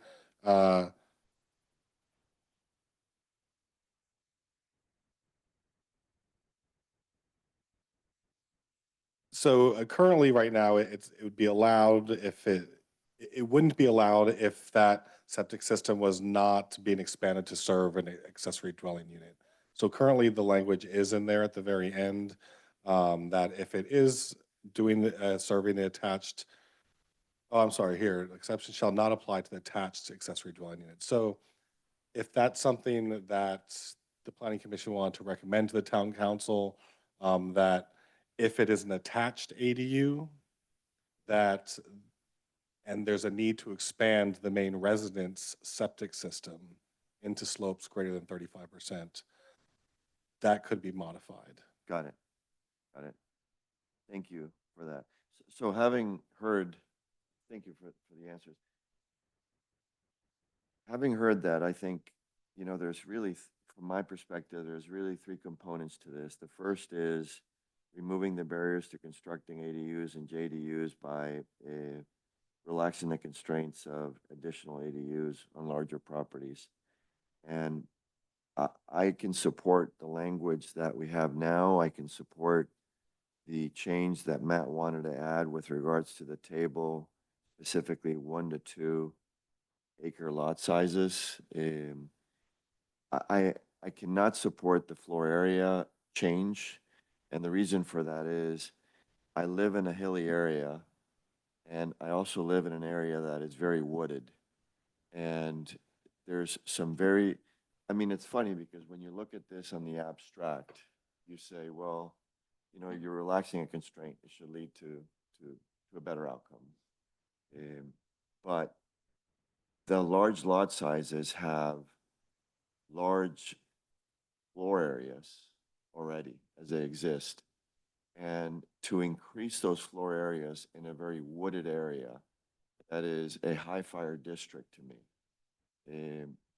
So currently, right now, it would be allowed if it wouldn't be allowed if that septic system was not being expanded to serve an accessory dwelling unit. So currently, the language is in there at the very end, that if it is doing serving the attached, oh, I'm sorry, here, exception shall not apply to the attached accessory dwelling unit. So if that's something that the planning commission wanted to recommend to the town council, that if it is an attached ADU, and there's a need to expand the main residence septic system into slopes greater than 35%, that could be modified. Got it. Got it. Thank you for that. So having heard, thank you for the answers. Having heard that, I think, there's really, from my perspective, there's really 3 components to this. The first is removing the barriers to constructing ADUs and JDUs by relaxing the constraints of additional ADUs on larger properties. And I can support the language that we have now. I can support the change that Matt wanted to add with regards to the table, specifically 1 to 2 acre lot sizes. I cannot support the floor area change. And the reason for that is I live in a hilly area, and I also live in an area that is very wooded. And there's some it's funny because when you look at this on the abstract, you say, well, you're relaxing a constraint. It should lead to a better outcome. But the large lot sizes have large floor areas already as they exist. And to increase those floor areas in a very wooded area, that is a high fire district to me,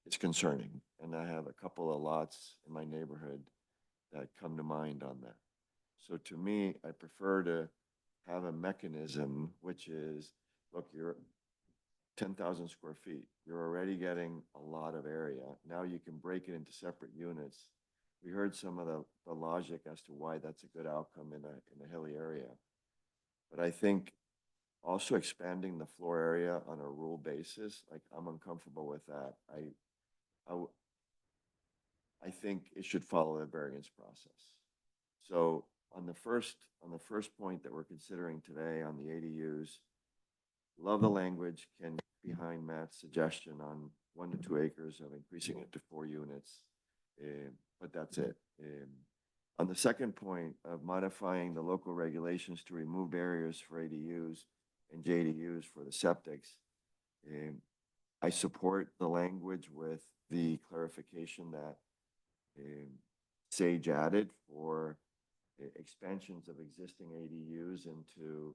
it's concerning. And I have a couple of lots in my neighborhood that come to mind on that. So to me, I prefer to have a mechanism, which is, look, you're 10,000 square feet. You're already getting a lot of area. Now you can break it into separate units. We heard some of the logic as to why that's a good outcome in a hilly area. But I think Also expanding the floor area on a rule basis, like I'm uncomfortable with that. I think it should follow the variance process. So on the first point that we're considering today on the ADUs, love the language, can get behind Matt's suggestion on 1 to 2 acres of increasing it to 4 units. But that's it. On the second point of modifying the local regulations to remove barriers for ADUs and JDUs for the septics, I support the language with the clarification that Sage added for expansions of existing ADUs into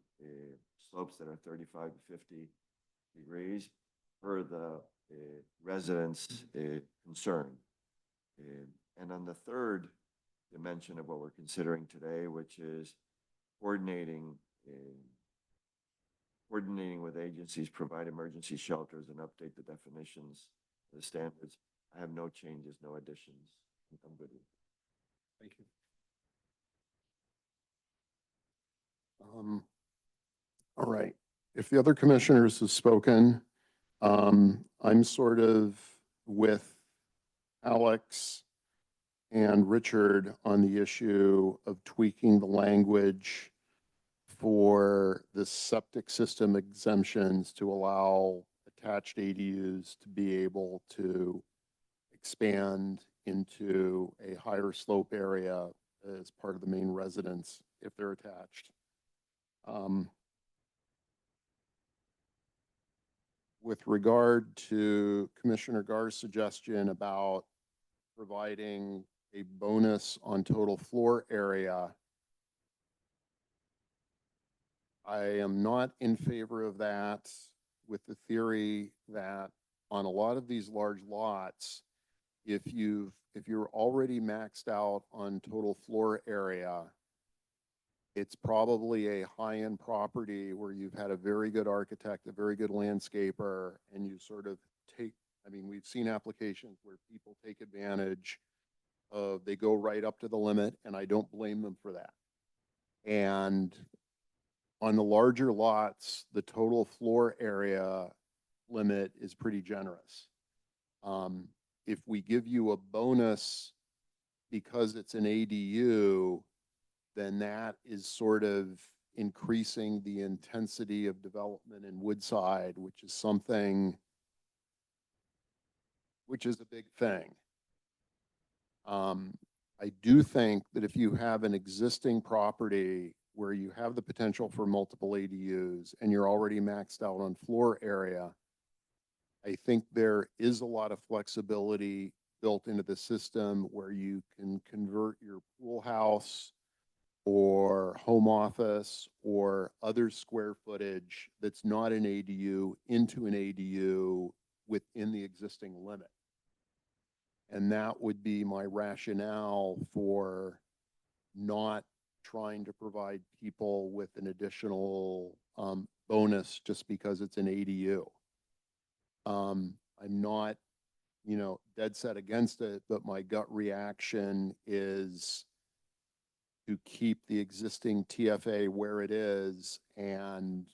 slopes that are 35 to 50 degrees per the residents' concern. And on the third dimension of what we're considering today, which is coordinating with agencies, provide emergency shelters, and update the definitions, the standards. I have no changes, no additions. I'm good with it. Thank you. All right. If the other commissioners have spoken, I'm sort of with Alex and Richard on the issue of tweaking the language for the septic system exemptions to allow attached ADUs to be able to expand into a higher slope area as part of the main residence if they're attached. With regard to Commissioner Gar's suggestion about providing a bonus on total floor area, I am not in favor of that, with the theory that on a lot of these large lots, if you're already maxed out on total floor area, it's probably a high-end property where you've had a very good architect, a very good landscaper, and you sort of take, I mean, we've seen applications where people take advantage of, they go right up to the limit, and I don't blame them for that. And on the larger lots, the total floor area limit is pretty generous. If we give you a bonus because it's an ADU, then that is sort of increasing the intensity of development in Woodside, which is something, which is a big thing. I do think that if you have an existing property where you have the potential for multiple ADUs and you're already maxed out on floor area, I think there is a lot of flexibility built into the system where you can convert your pool house or home office or other square footage that's not an ADU into an ADU within the existing limit. And that would be my rationale for not trying to provide people with an additional bonus just because it's an ADU. I'm not, dead set against it, but my gut reaction is to keep the existing TFA where it is, and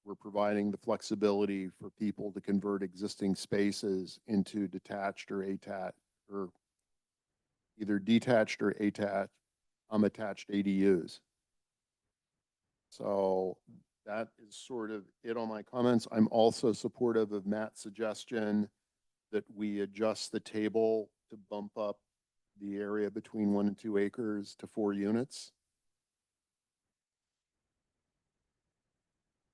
we're providing the flexibility for people to convert existing spaces into detached or attached, or either detached or attached, attached ADUs. So that is sort of it on my comments. I'm also supportive of Matt's suggestion that we adjust the table to bump up the area between 1 and 2 acres to 4 units.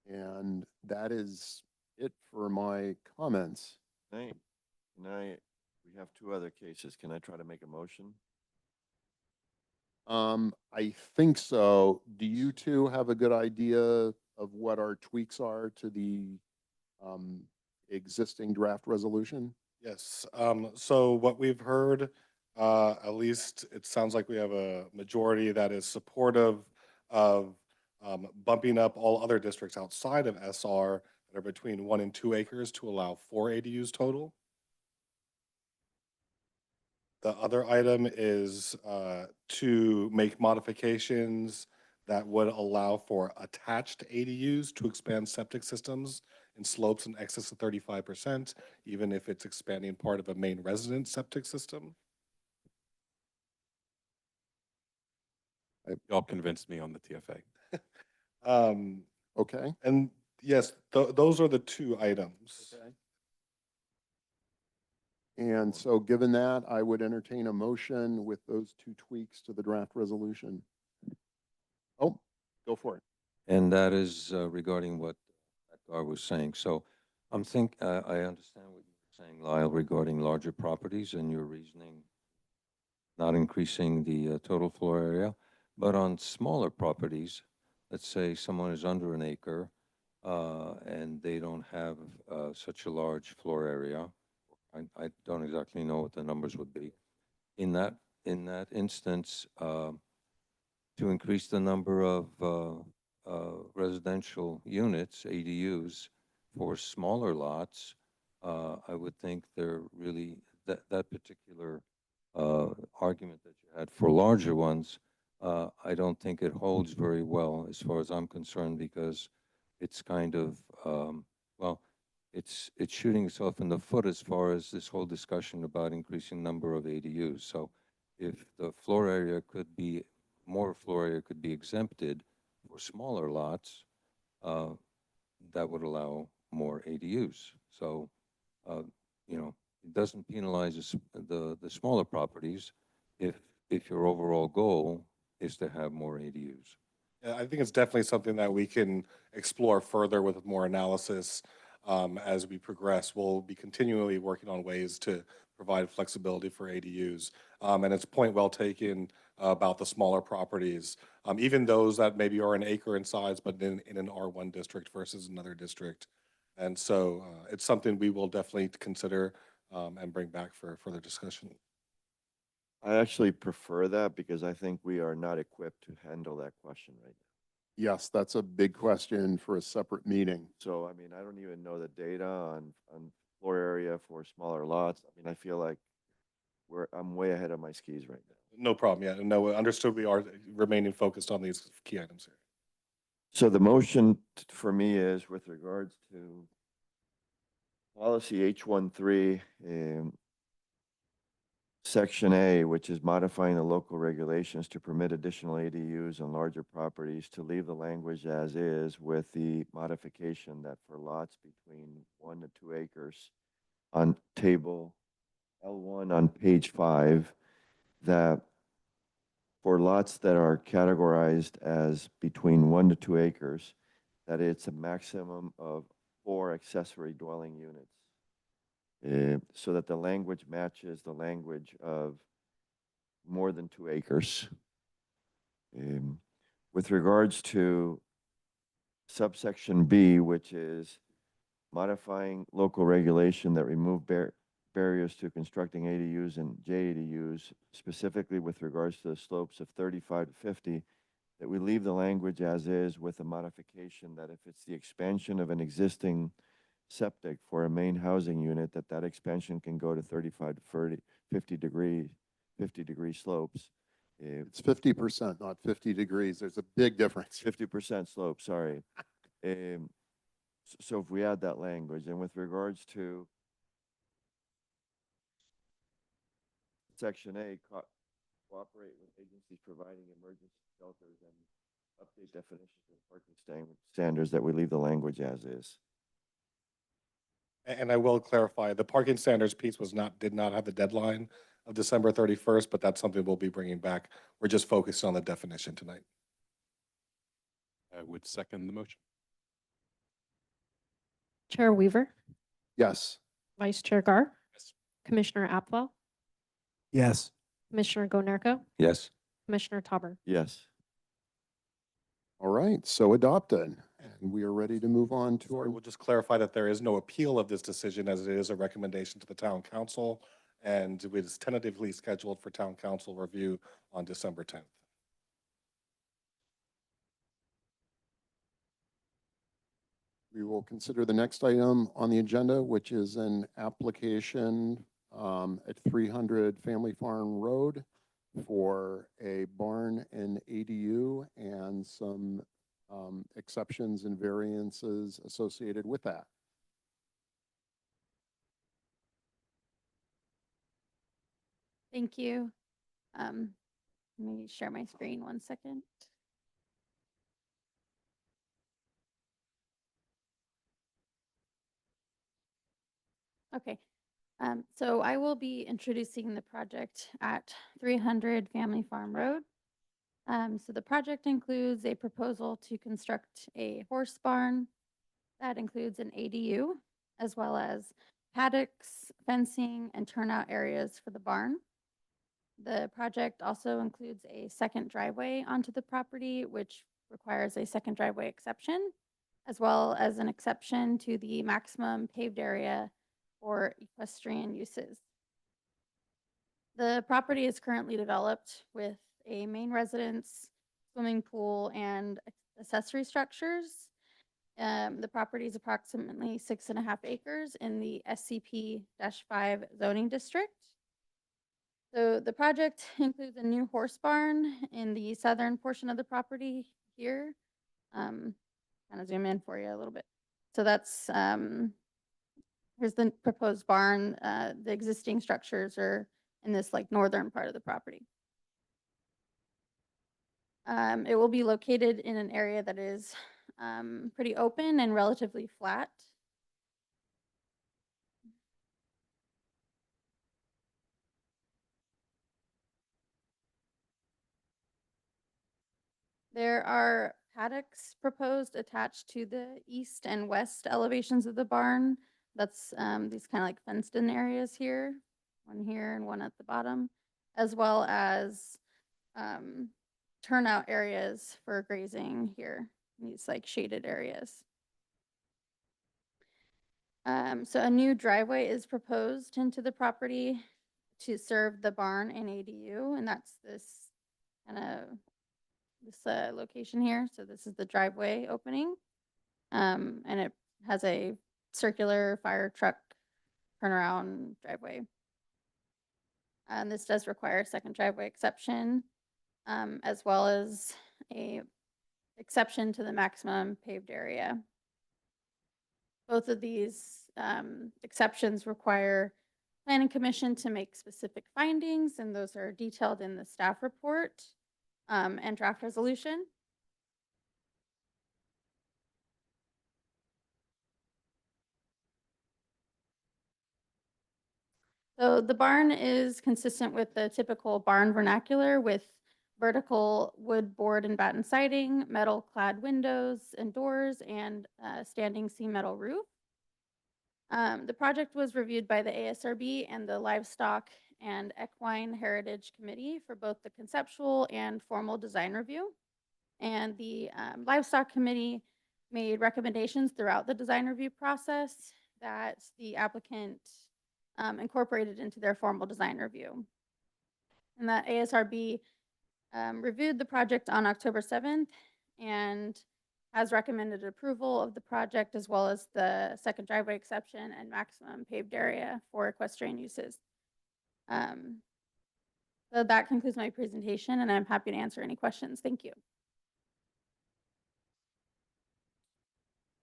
And that is it for my comments. We have 2 other cases. Can I try to make a motion? I think so. Do you two have a good idea of what our tweaks are to the existing draft resolution? Yes, so what we've heard, at least it sounds like we have a majority that is supportive of bumping up all other districts outside of SR that are between 1 and 2 acres to allow 4 ADUs total. The other item is to make modifications that would allow for attached ADUs to expand septic systems in slopes in excess of 35%, even if it's expanding part of a main residence septic system. Y'all convinced me on the TFA. Okay. And yes, those are the two items. And so given that, I would entertain a motion with those two tweaks to the draft resolution. Oh, go for it. And that is regarding what Akbar was saying. So I understand what you're saying, Lyle, regarding larger properties and your reasoning, not increasing the total floor area. But on smaller properties, let's say someone is under an acre and they don't have such a large floor area. I don't exactly know what the numbers would be. In that instance, to increase the number of residential units, ADUs, for smaller lots, I would think they're really, that particular argument that you had for larger ones, I don't think it holds very well as far as I'm concerned, because it's kind of, well, it's shooting itself in the foot as far as this whole discussion about increasing number of ADUs. So if the floor area could be, more floor area could be exempted for smaller lots, that would allow more ADUs. So, you know, it doesn't penalize the smaller properties if your overall goal is to have more ADUs. Yeah, I think it's definitely something that we can explore further with more analysis as we progress. We'll be continually working on ways to provide flexibility for ADUs. And it's a point well taken about the smaller properties, even those that maybe are an acre in size, but in an R1 district versus another district. And so it's something we will definitely consider and bring back for further discussion. I actually prefer that because I think we are not equipped to handle that question right now. Yes, that's a big question for a separate meeting. So, I mean, I don't even know the data on floor area for smaller lots. I mean, I feel like I'm way ahead of my skis right now. No problem. Yeah, no, understood. We are remaining focused on these key items here. So the motion for me is with regards to policy H13, Section A, which is modifying the local regulations to permit additional ADUs on larger properties, to leave the language as is with the modification that for lots between 1 to 2 acres on table L1 on page 5, that for lots that are categorized as between 1 to 2 acres, that it's a maximum of 4 accessory dwelling units. So that the language matches the language of more than 2 acres. With regards to subsection B, which is modifying local regulation that remove barriers to constructing ADUs and JADUs, specifically with regards to the slopes of 35 to 50, that we leave the language as is with a modification that if it's the expansion of an existing septic for a main housing unit, that expansion can go to 35 to 50 degree slopes. It's 50%, not 50 degrees. There's a big difference. 50% slope, sorry. So if we add that language, and with regards to Section A, cooperate with agencies providing emergency shelters and update definitions of parking standards, that we leave the language as is. And I will clarify, the parking standards piece did not have the deadline of December 31st, but that's something we'll be bringing back. We're just focused on the definition tonight. I would second the motion. Chair Weaver, Yes. Vice Chair Gar, Yes. Commissioner Apwell, Yes. Commissioner Gonarka, Yes. Commissioner Tauber. Yes. All right, so adopted. And we are ready to move on to our, We'll just clarify that there is no appeal of this decision, as it is a recommendation to the town council, and it is tentatively scheduled for town council review on December 10th. we will consider the next item on the agenda, which is an application at 300 Family Farm Road for a barn and ADU and some exceptions and variances associated with that. Thank you. Let me share my screen 1 second. Okay, so I will be introducing the project at 300 Family Farm Road. So the project includes a proposal to construct a horse barn that includes an ADU, as well as paddocks, fencing, and turnout areas for the barn. The project also includes a second driveway onto the property, which requires a second driveway exception, as well as an exception to the maximum paved area for equestrian uses. The property is currently developed with a main residence, swimming pool, and accessory structures. The property is approximately 6.5 acres in the SCP-5 zoning district. So the project includes a new horse barn in the southern portion of the property here. Kind of zoom in for you a little bit. So that's, here's the proposed barn. The existing structures are in this like northern part of the property. It will be located in an area that is pretty open and relatively flat. There are paddocks proposed attached to the east and west elevations of the barn. That's these kind of like fenced in areas here, one here and one at the bottom, as well as turnout areas for grazing here, these like shaded areas. So a new driveway is proposed into the property to serve the barn and ADU, and that's this kind of this location here. So this is the driveway opening. And it has a circular fire truck turnaround driveway. And this does require a second driveway exception, as well as a exception to the maximum paved area. Both of these exceptions require Planning Commission to make specific findings, and those are detailed in the staff report and draft resolution. So the barn is consistent with the typical barn vernacular with vertical wood, board, and batten siding, metal clad windows and doors, and standing seam metal roof. The project was reviewed by the ASRB and the Livestock and Equine Heritage Committee for both the conceptual and formal design review. And the Livestock Committee made recommendations throughout the design review process that the applicant incorporated into their formal design review. And the ASRB reviewed the project on October 7th and has recommended approval of the project, as well as the second driveway exception and maximum paved area for equestrian uses. So that concludes my presentation, and I'm happy to answer any questions. Thank you.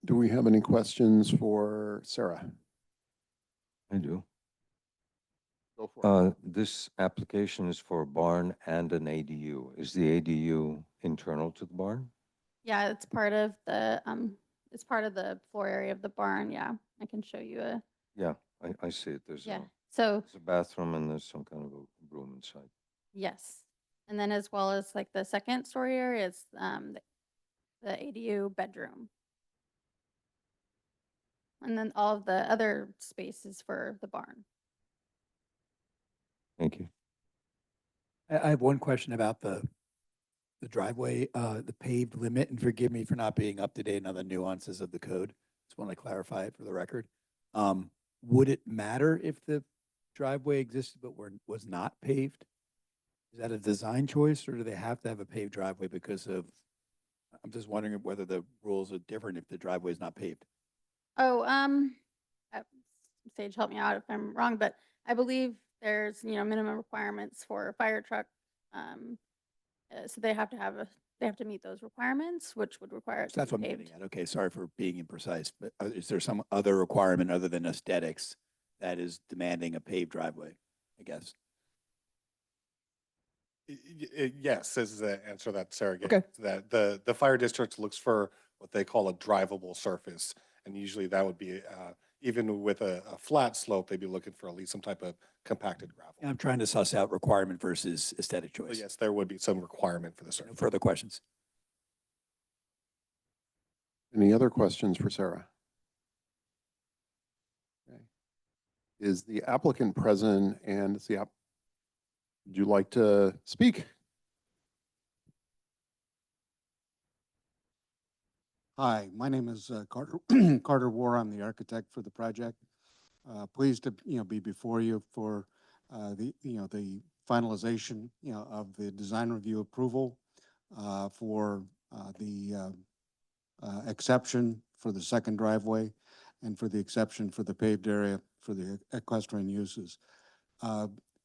Do we have any questions for Sarah? I do. Go for it. This application is for a barn and an ADU. Is the ADU internal to the barn? Yeah, it's part of the floor area of the barn. Yeah, I can show you a, Yeah, I see it. There's yeah. a, So, there's a bathroom and there's some kind of a room inside. yes. And then as well as like the second story area is the ADU bedroom. And then all of the other spaces for the barn. Thank you. I have one question about the driveway, the paved limit, and forgive me for not being up to date on the nuances of the code. Just want to clarify it for the record. Would it matter if the driveway existed but was not paved? Is that a design choice, or do they have to have a paved driveway because of, I'm just wondering whether the rules are different if the driveway is not paved. Oh, Sage, help me out if I'm wrong, but I believe there's, minimum requirements for fire truck So they have to they have to meet those requirements, which would require it So to that's be what I'm getting paved. at. Okay, sorry for being imprecise, but is there some other requirement other than aesthetics that is demanding a paved driveway, I guess? Yes, is the answer that Sarah gave. Okay. That the fire district looks for what they call a drivable surface. And usually that would be, even with a flat slope, they'd be looking for at least some type of compacted gravel. I'm trying to suss out requirement versus aesthetic So choice. yes, there would be some requirement for the No surface. further questions. Any other questions for Sarah? Okay. Is the applicant present and is the would you like to speak? Hi, my name is Carter Carter War. I'm the architect for the project. Pleased to be before you for the finalization of the design review approval for the exception for the second driveway and for the exception for the paved area for the equestrian uses.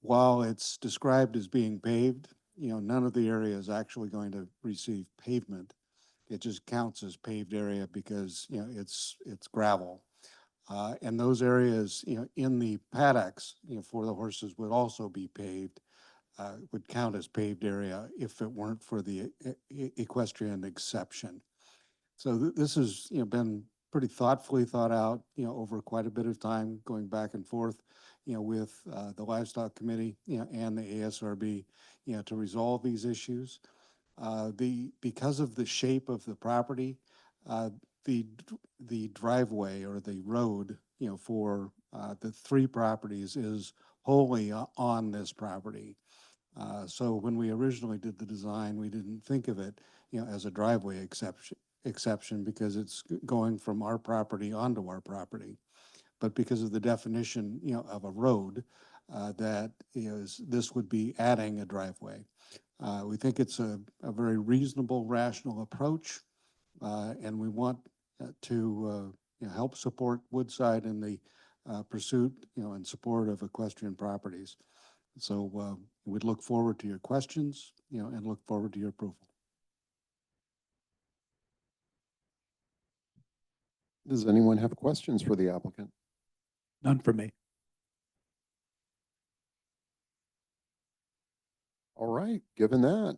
While it's described as being paved, none of the area is actually going to receive pavement. It just counts as paved area because, it's gravel. And those areas, in the paddocks, for the horses would also be paved, would count as paved area if it weren't for the equestrian exception. So this has, been pretty thoughtfully thought out, over quite a bit of time, going back and forth, with the Livestock Committee, and the ASRB, to resolve these issues. Because of the shape of the property, the driveway or the road, for the three properties is wholly on this property. So when we originally did the design, we didn't think of it, as a driveway exception because it's going from our property onto our property. But because of the definition, of a road, that is, this would be adding a driveway. We think it's a very reasonable, rational approach, and we want to help support Woodside in the pursuit, and support of equestrian properties. So we'd look forward to your questions, and look forward to your approval. Does anyone have questions for the applicant? None for me. All right, given that,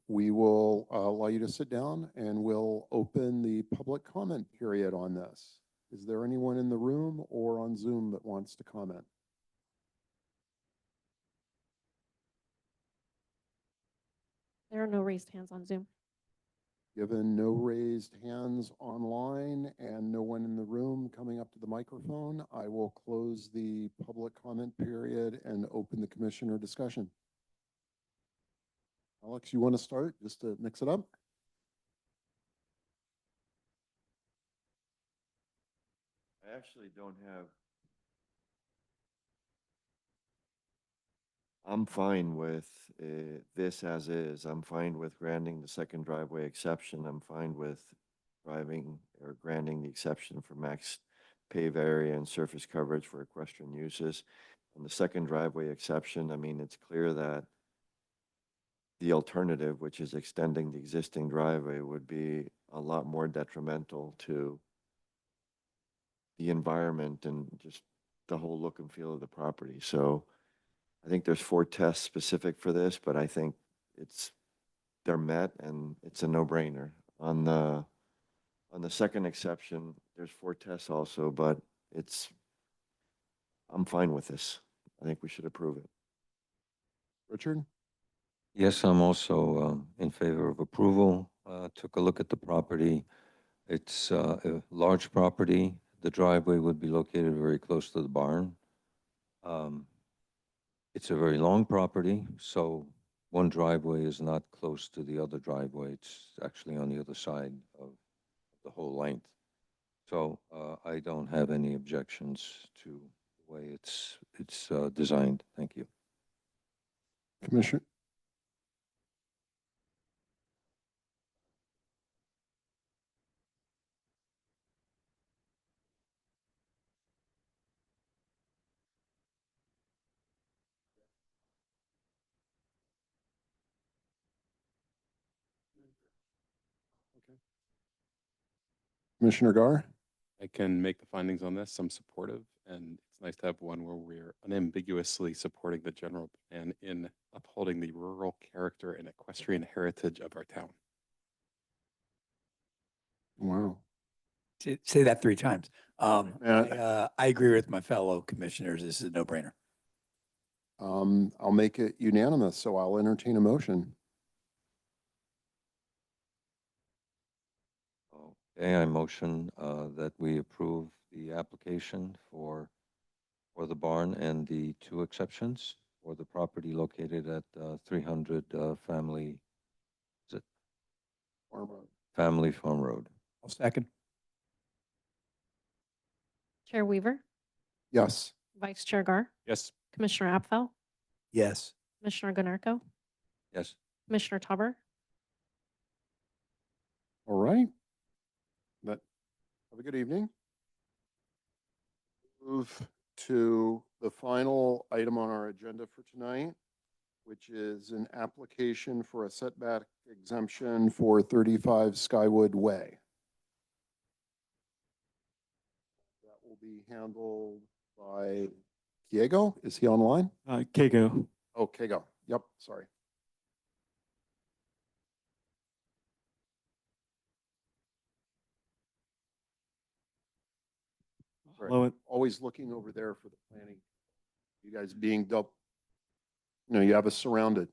we will allow you to sit down and we'll open the public comment period on this. Is there anyone in the room or on Zoom that wants to comment? There are no raised hands on Zoom. Given no raised hands online and no one in the room coming up to the microphone, I will close the public comment period and open the commissioner discussion. Alex, you want to start just to mix it up? I actually don't have. I'm fine with this as is. I'm fine with granting the second driveway exception. I'm fine with driving or granting the exception for max pave area and surface coverage for equestrian uses. On the second driveway exception, I mean, it's clear that the alternative, which is extending the existing driveway, would be a lot more detrimental to the environment and just the whole look and feel of the property. So I think there's 4 tests specific for this, but I think they're met and it's a no-brainer. On the second exception, there's 4 tests also, but I'm fine with this. I think we should approve it. Richard? Yes, I'm also in favor of approval. Took a look at the property. It's a large property. The driveway would be located very close to the barn. It's a very long property, so one driveway is not close to the other driveway. It's actually on the other side of the whole length. So I don't have any objections to the way it's designed. Thank you. Commissioner? Commissioner Gar? I can make the findings on this. I'm supportive, and it's nice to have one where we're unambiguously supporting the general plan in upholding the rural character and equestrian heritage of our town. Wow. Say that 3 times. Matt? I agree with my fellow commissioners. This is a no-brainer. I'll make it unanimous, so I'll entertain a motion. Okay, I motion that we approve the application for the barn and the 2 exceptions for the property located at 300 Family, is it Farm Road. Family Farm Road? I'll second. Chair Weaver, Yes. Vice Chair Gar, Yes. Commissioner Apfel, Yes. Commissioner Gonarco, Yes. Commissioner Tauber, All right. Have a good evening. Move to the final item on our agenda for tonight, which is an application for a setback exemption for 35 Skywood Way. That will be handled by Diego. Is he online? Keiko. Oh, Kego. Yep, sorry. Sorry. Hello. Always looking over there for the planning. You guys being you have us surrounded.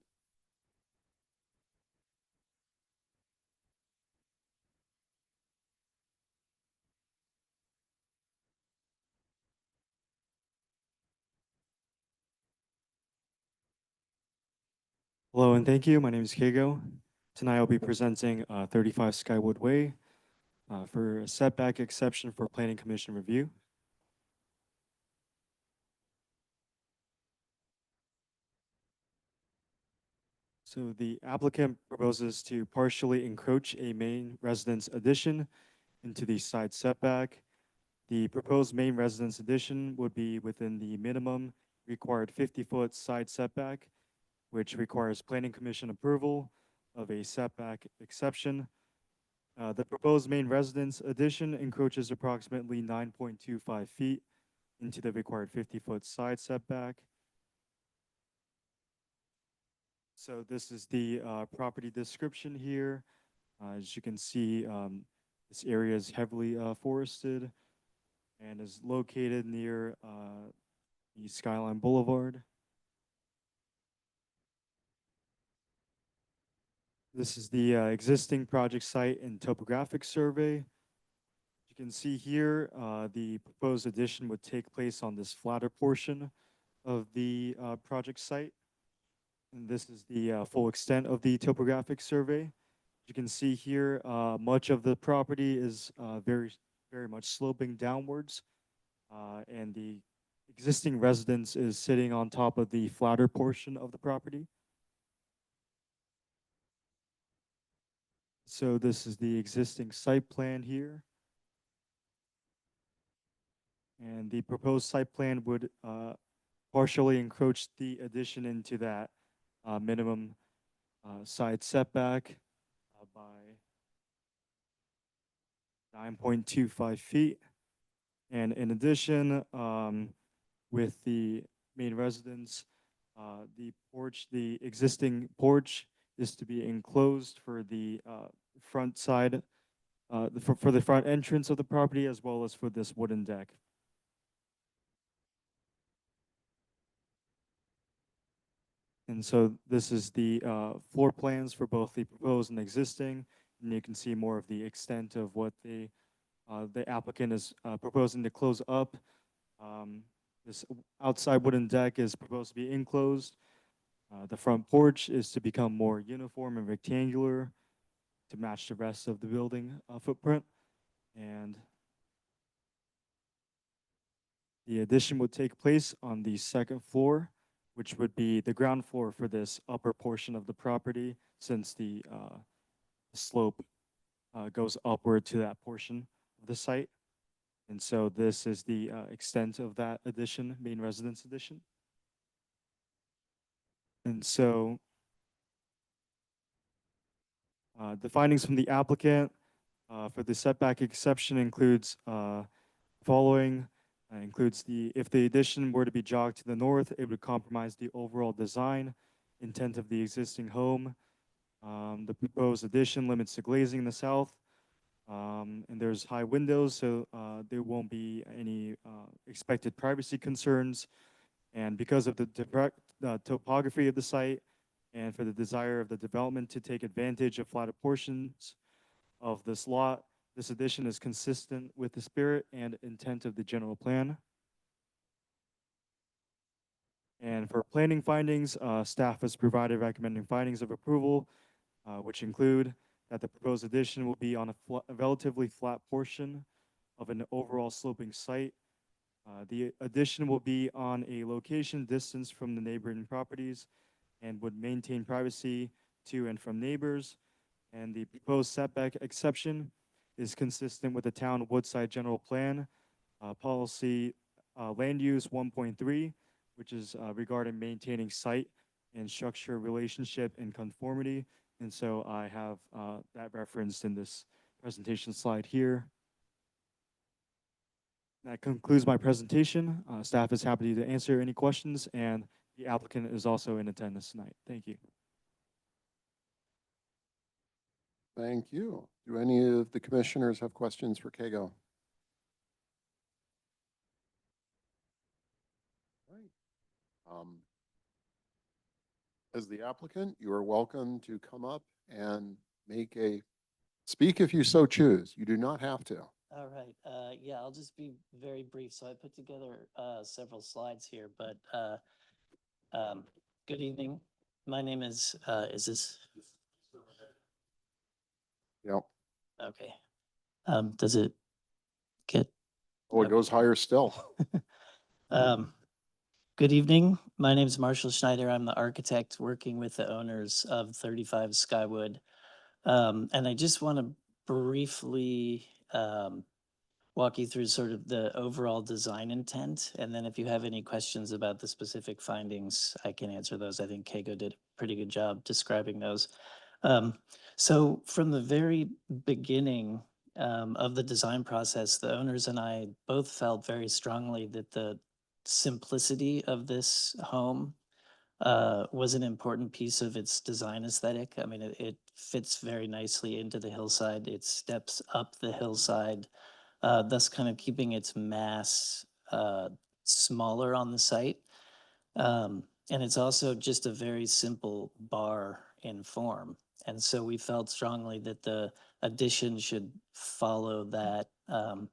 Hello and thank you. My name is Keigo. Tonight I'll be presenting 35 Skywood Way for a setback exception for Planning Commission review. So the applicant proposes to partially encroach a main residence addition into the side setback. The proposed main residence addition would be within the minimum required 50-foot side setback, which requires Planning Commission approval of a setback exception. The proposed main residence addition encroaches approximately 9.25 feet into the required 50-foot side setback. So this is the property description here. As you can see, this area is heavily forested and is located near the Skyline Boulevard. This is the existing project site and topographic survey. You can see here, the proposed addition would take place on this flatter portion of the project site. And this is the full extent of the topographic survey. You can see here, much of the property is very much sloping downwards. And the existing residence is sitting on top of the flatter portion of the property. So this is the existing site plan here. And the proposed site plan would partially encroach the addition into that minimum side setback by 9.25 feet. And in addition, with the main residence, the existing porch is to be enclosed for the front side, for the front entrance of the property, as well as for this wooden deck. And so this is the floor plans for both the proposed and existing, and you can see more of the extent of what the applicant is proposing to close up. This outside wooden deck is proposed to be enclosed. The front porch is to become more uniform and rectangular to match the rest of the building footprint. And the addition would take place on the second floor, which would be the ground floor for this upper portion of the property, since the slope goes upward to that portion of the site. And so this is the extent of that addition, main residence addition. And so the findings from the applicant For the setback exception includes following, includes if the addition were to be jogged to the north, it would compromise the overall design intent of the existing home. The proposed addition limits the glazing in the south, and there's high windows, so there won't be any expected privacy concerns. And because of the topography of the site, and for the desire of the development to take advantage of flatter portions of this lot, this addition is consistent with the spirit and intent of the general plan. And for planning findings, staff has provided recommending findings of approval, which include that the proposed addition will be on a relatively flat portion of an overall sloping site. The addition will be on a location distance from the neighboring properties and would maintain privacy to and from neighbors. And the proposed setback exception is consistent with the town Woodside General Plan, policy land use 1.3, which is regarding maintaining site and structure relationship and conformity. And so I have that referenced in this presentation slide here. That concludes my presentation. Staff is happy to answer any questions, and the applicant is also in attendance tonight. Thank you. Thank you. Do any of the commissioners have questions for Kago? Right. As the applicant, you are welcome to come up and speak if you so choose. You do not have to. All right, yeah, I'll just be very brief. So I put together several slides here, but good evening. My name is this? Yep. Okay. Does it get? Oh, it goes higher still. Good evening. My name is Marshall Schneider. I'm the architect working with the owners of 35 Skywood. And I just want to briefly walk you through sort of the overall design intent. And then if you have any questions about the specific findings, I can answer those. I think Kago did a pretty good job describing those. So from the very beginning of the design process, the owners and I both felt very strongly that the simplicity of this home was an important piece of its design aesthetic. I mean, it fits very nicely into the hillside. It steps up the hillside, thus kind of keeping its mass smaller on the site. And it's also just a very simple bar in form. And so we felt strongly that the addition should follow that,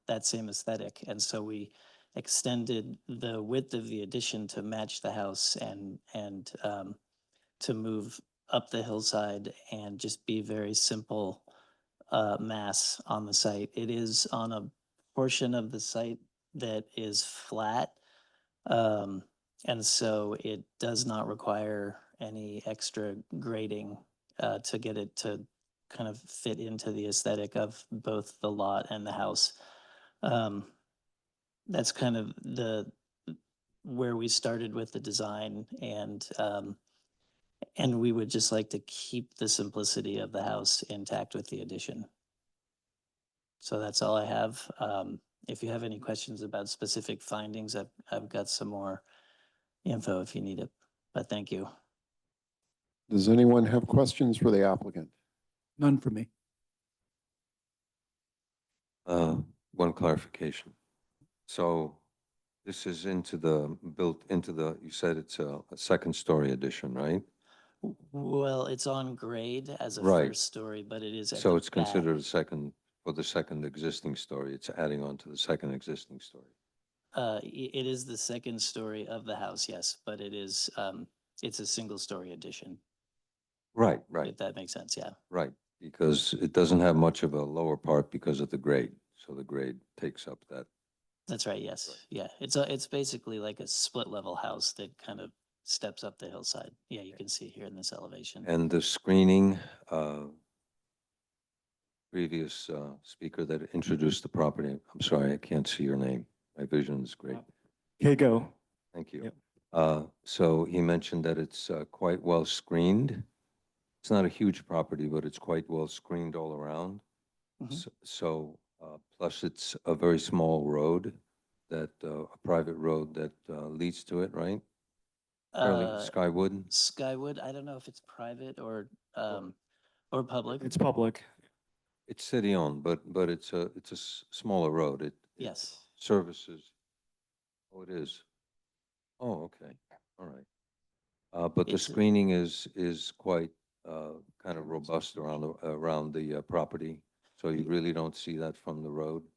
that same aesthetic. And so we extended the width of the addition to match the house and to move up the hillside and just be very simple mass on the site. It is on a portion of the site that is flat. And so it does not require any extra grading to get it to kind of fit into the aesthetic of both the lot and the house. That's kind of where we started with the design, and we would just like to keep the simplicity of the house intact with the addition. So that's all I have. If you have any questions about specific findings, I've got some more info if you need it, but thank you. Does anyone have questions for the applicant? None for me. One clarification. So this is built into the, you said it's a second story addition, right? Well, it's on grade as a Right. first story, but it is at So the it's back. considered a second, for the second existing story. It's adding on to the second existing story. It is the second story of the house, yes, but it is, it's a single story addition, Right, right, if that makes sense, yeah. right. Because it doesn't have much of a lower part because of the grade. So the grade takes up that. That's right, yes, yeah. It's basically like a split level house that kind of steps up the hillside. Yeah, you can see here in this elevation. And the screening, previous speaker that introduced the property, I'm sorry, I can't see your name. My vision is great. Kago. Thank you. Yep. So he mentioned that it's quite well screened. It's not a huge property, but it's quite well screened all around. Mhm. So, plus it's a very small road that, a private road that leads to it, right? Fairly Uh, Skywood? Skywood, I don't know if it's private or public. It's public. It's city-owned, but it's a smaller road. It Yes. services. Oh, it is. Oh, okay, all right. But the It's- screening is quite kind of robust around the property, so you really don't see that from the road.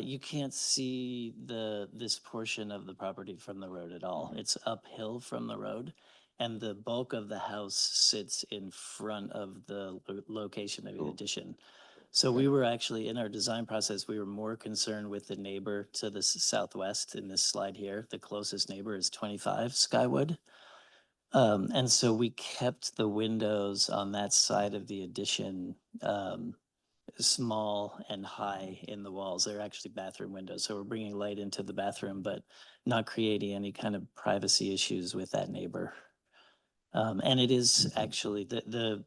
You can't see this portion of the property from the road at all. It's uphill from the road. And the bulk of the house sits in front of the location of the Sure. addition. So we were actually, in our design process, we were more concerned with the neighbor to the southwest in this slide here. The closest neighbor is 25 Skywood. And so we kept the windows on that side of the addition small and high in the walls. They're actually bathroom windows. So we're bringing light into the bathroom, but not creating any kind of privacy issues with that neighbor. And it is actually, the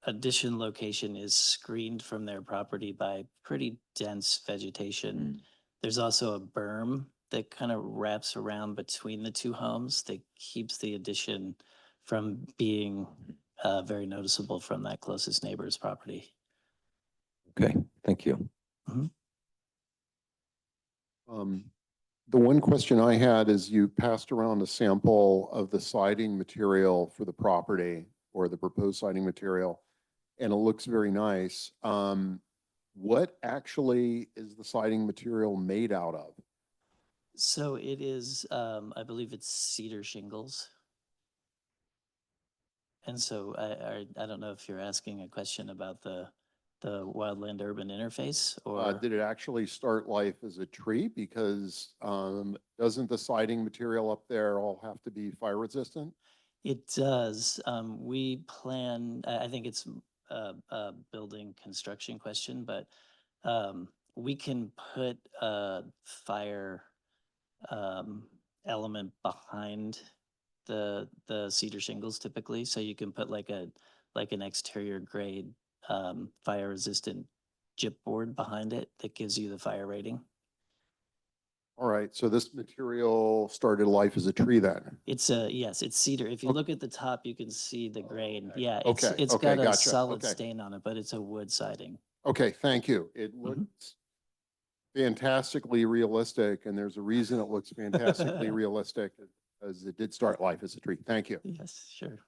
addition location is screened from their property by pretty dense vegetation. There's also a berm that kind of wraps around between the two homes that keeps the addition from being very noticeable from that closest neighbor's property. Okay, thank you. The one question I had is you passed around a sample of the siding material for the property or the proposed siding material, and it looks very nice. What actually is the siding material made out of? So it is, I believe it's cedar shingles. And so I don't know if you're asking a question about the wildland urban interface or. Did it actually start life as a tree? Because doesn't the siding material up there all have to be fire resistant? It does. We plan, I think it's a building construction question, but we can put a fire element behind the cedar shingles typically. So you can put like an exterior grade fire resistant chipboard behind it that gives you the fire rating. All right, so this material started life as a tree then? Yes, it's cedar. If you Okay. look at the top, you can see the grain. Yeah, Okay, it's okay, got a gotcha, solid okay. stain on it, but it's a wood siding. Okay, thank you. It looks fantastically realistic, and there's a reason it looks fantastically realistic, as it did start life as a tree. Thank you. Yes, sure.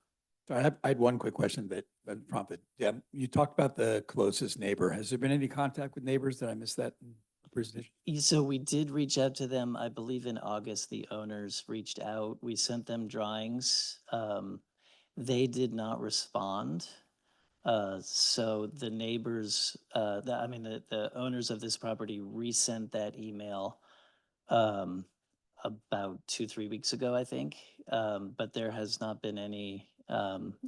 So I had one quick question that prompted. Yeah, you talked about the closest neighbor. Has there been any contact with neighbors? Did I miss that in the presentation? So we did reach out to them. I believe in August, the owners reached out. We sent them drawings. They did not respond. So the neighbors, the owners of this property resent that email about 2-3 weeks ago, I think. But there has not been any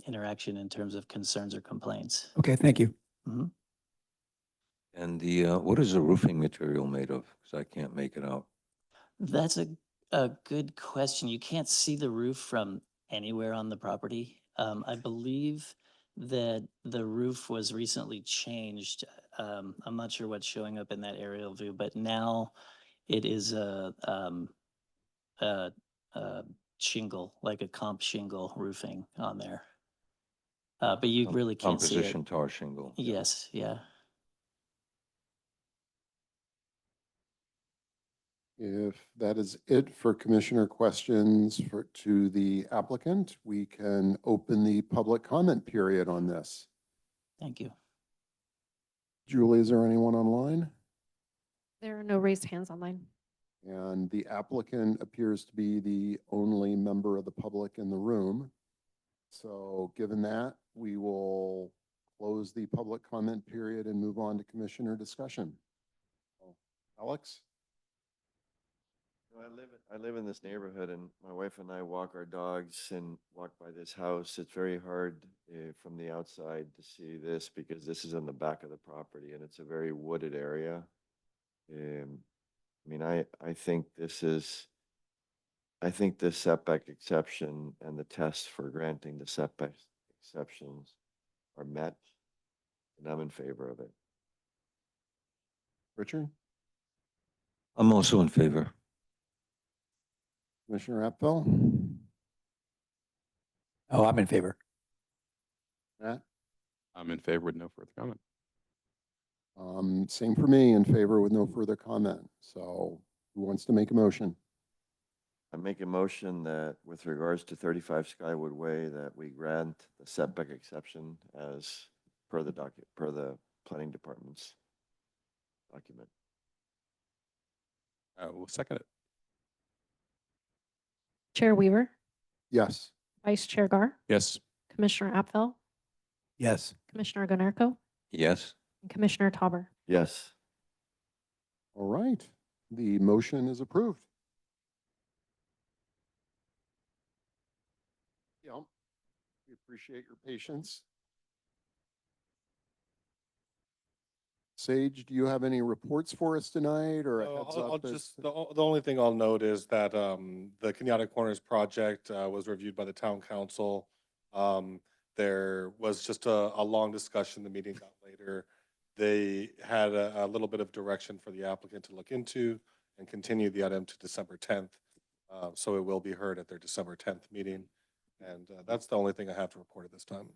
interaction in terms of concerns or complaints. Okay, thank you. Mhm. And what is the roofing material made of? Because I can't make it out. That's a good question. You can't see the roof from anywhere on the property. I believe that the roof was recently changed. I'm not sure what's showing up in that aerial view, but now it is a shingle, like a comp shingle roofing on there. But you really can't see it. Composition tar shingle. Yes, yeah. If that is it for commissioner questions to the applicant, we can open the public comment period on this. Thank you. Julie, is there anyone online? There are no raised hands online. And the applicant appears to be the only member of the public in the room. So given that, we will close the public comment period and move on to commissioner discussion. Alex? I live in this neighborhood, and my wife and I walk our dogs and walk by this house. It's very hard from the outside to see this because this is on the back of the property and it's a very wooded area. I think this setback exception and the tests for granting the setback exceptions are met, and I'm in favor of it. Richard, I'm also in favor. Commissioner Epville, Oh, I'm in favor. Matt? I'm in favor with no further comment. Same for me, in favor with no further comment. So who wants to make a motion? I make a motion that with regards to 35 Skywood Way, that we grant the setback exception as per the planning department's document. We'll second it. Chair Weaver, Yes. Vice Chair Gar, Yes. Commissioner Apfel, Yes. Commissioner Gonarco, Yes. and Commissioner Tauber. Yes. All right. The motion is approved. Yeah. We appreciate your patience. Sage, do you have any reports for us tonight or a No, heads I'll up? just, the only thing I'll note is that the Kenyatta Corners project was reviewed by the town council. There was just a long discussion, the meeting got later. They had a little bit of direction for the applicant to look into and continue the item to December 10th. So it will be heard at their December 10th meeting. And that's the only thing I have to report at this time.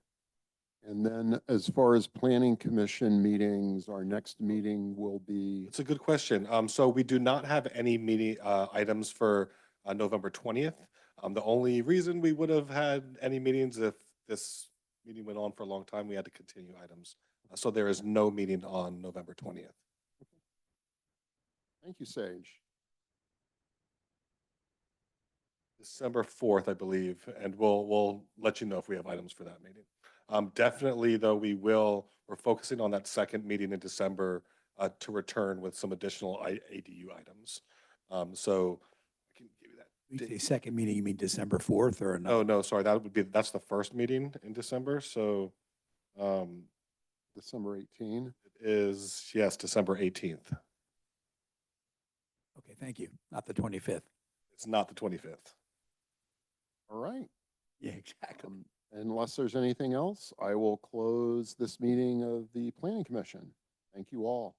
And then as far as planning commission meetings, our next meeting will be, It's a good question. So we do not have any meeting items for November 20th. The only reason we would have had any meetings if this meeting went on for a long time, we had to continue items. So there is no meeting on November 20th. thank you, Sage. December 4th, I believe, and we'll let you know if we have items for that meeting. Definitely, though, we're focusing on that second meeting in December to return with some additional ADU items. So I can give you that. When you say second meeting, you mean December 4th or another? Oh, no, sorry, that's the first meeting in December, so December 18. it is, yes, December 18th. Okay, thank you. Not the 25th. It's not the 25th. All right. Yeah, exactly. Unless there's anything else, I will close this meeting of the Planning Commission. Thank you all.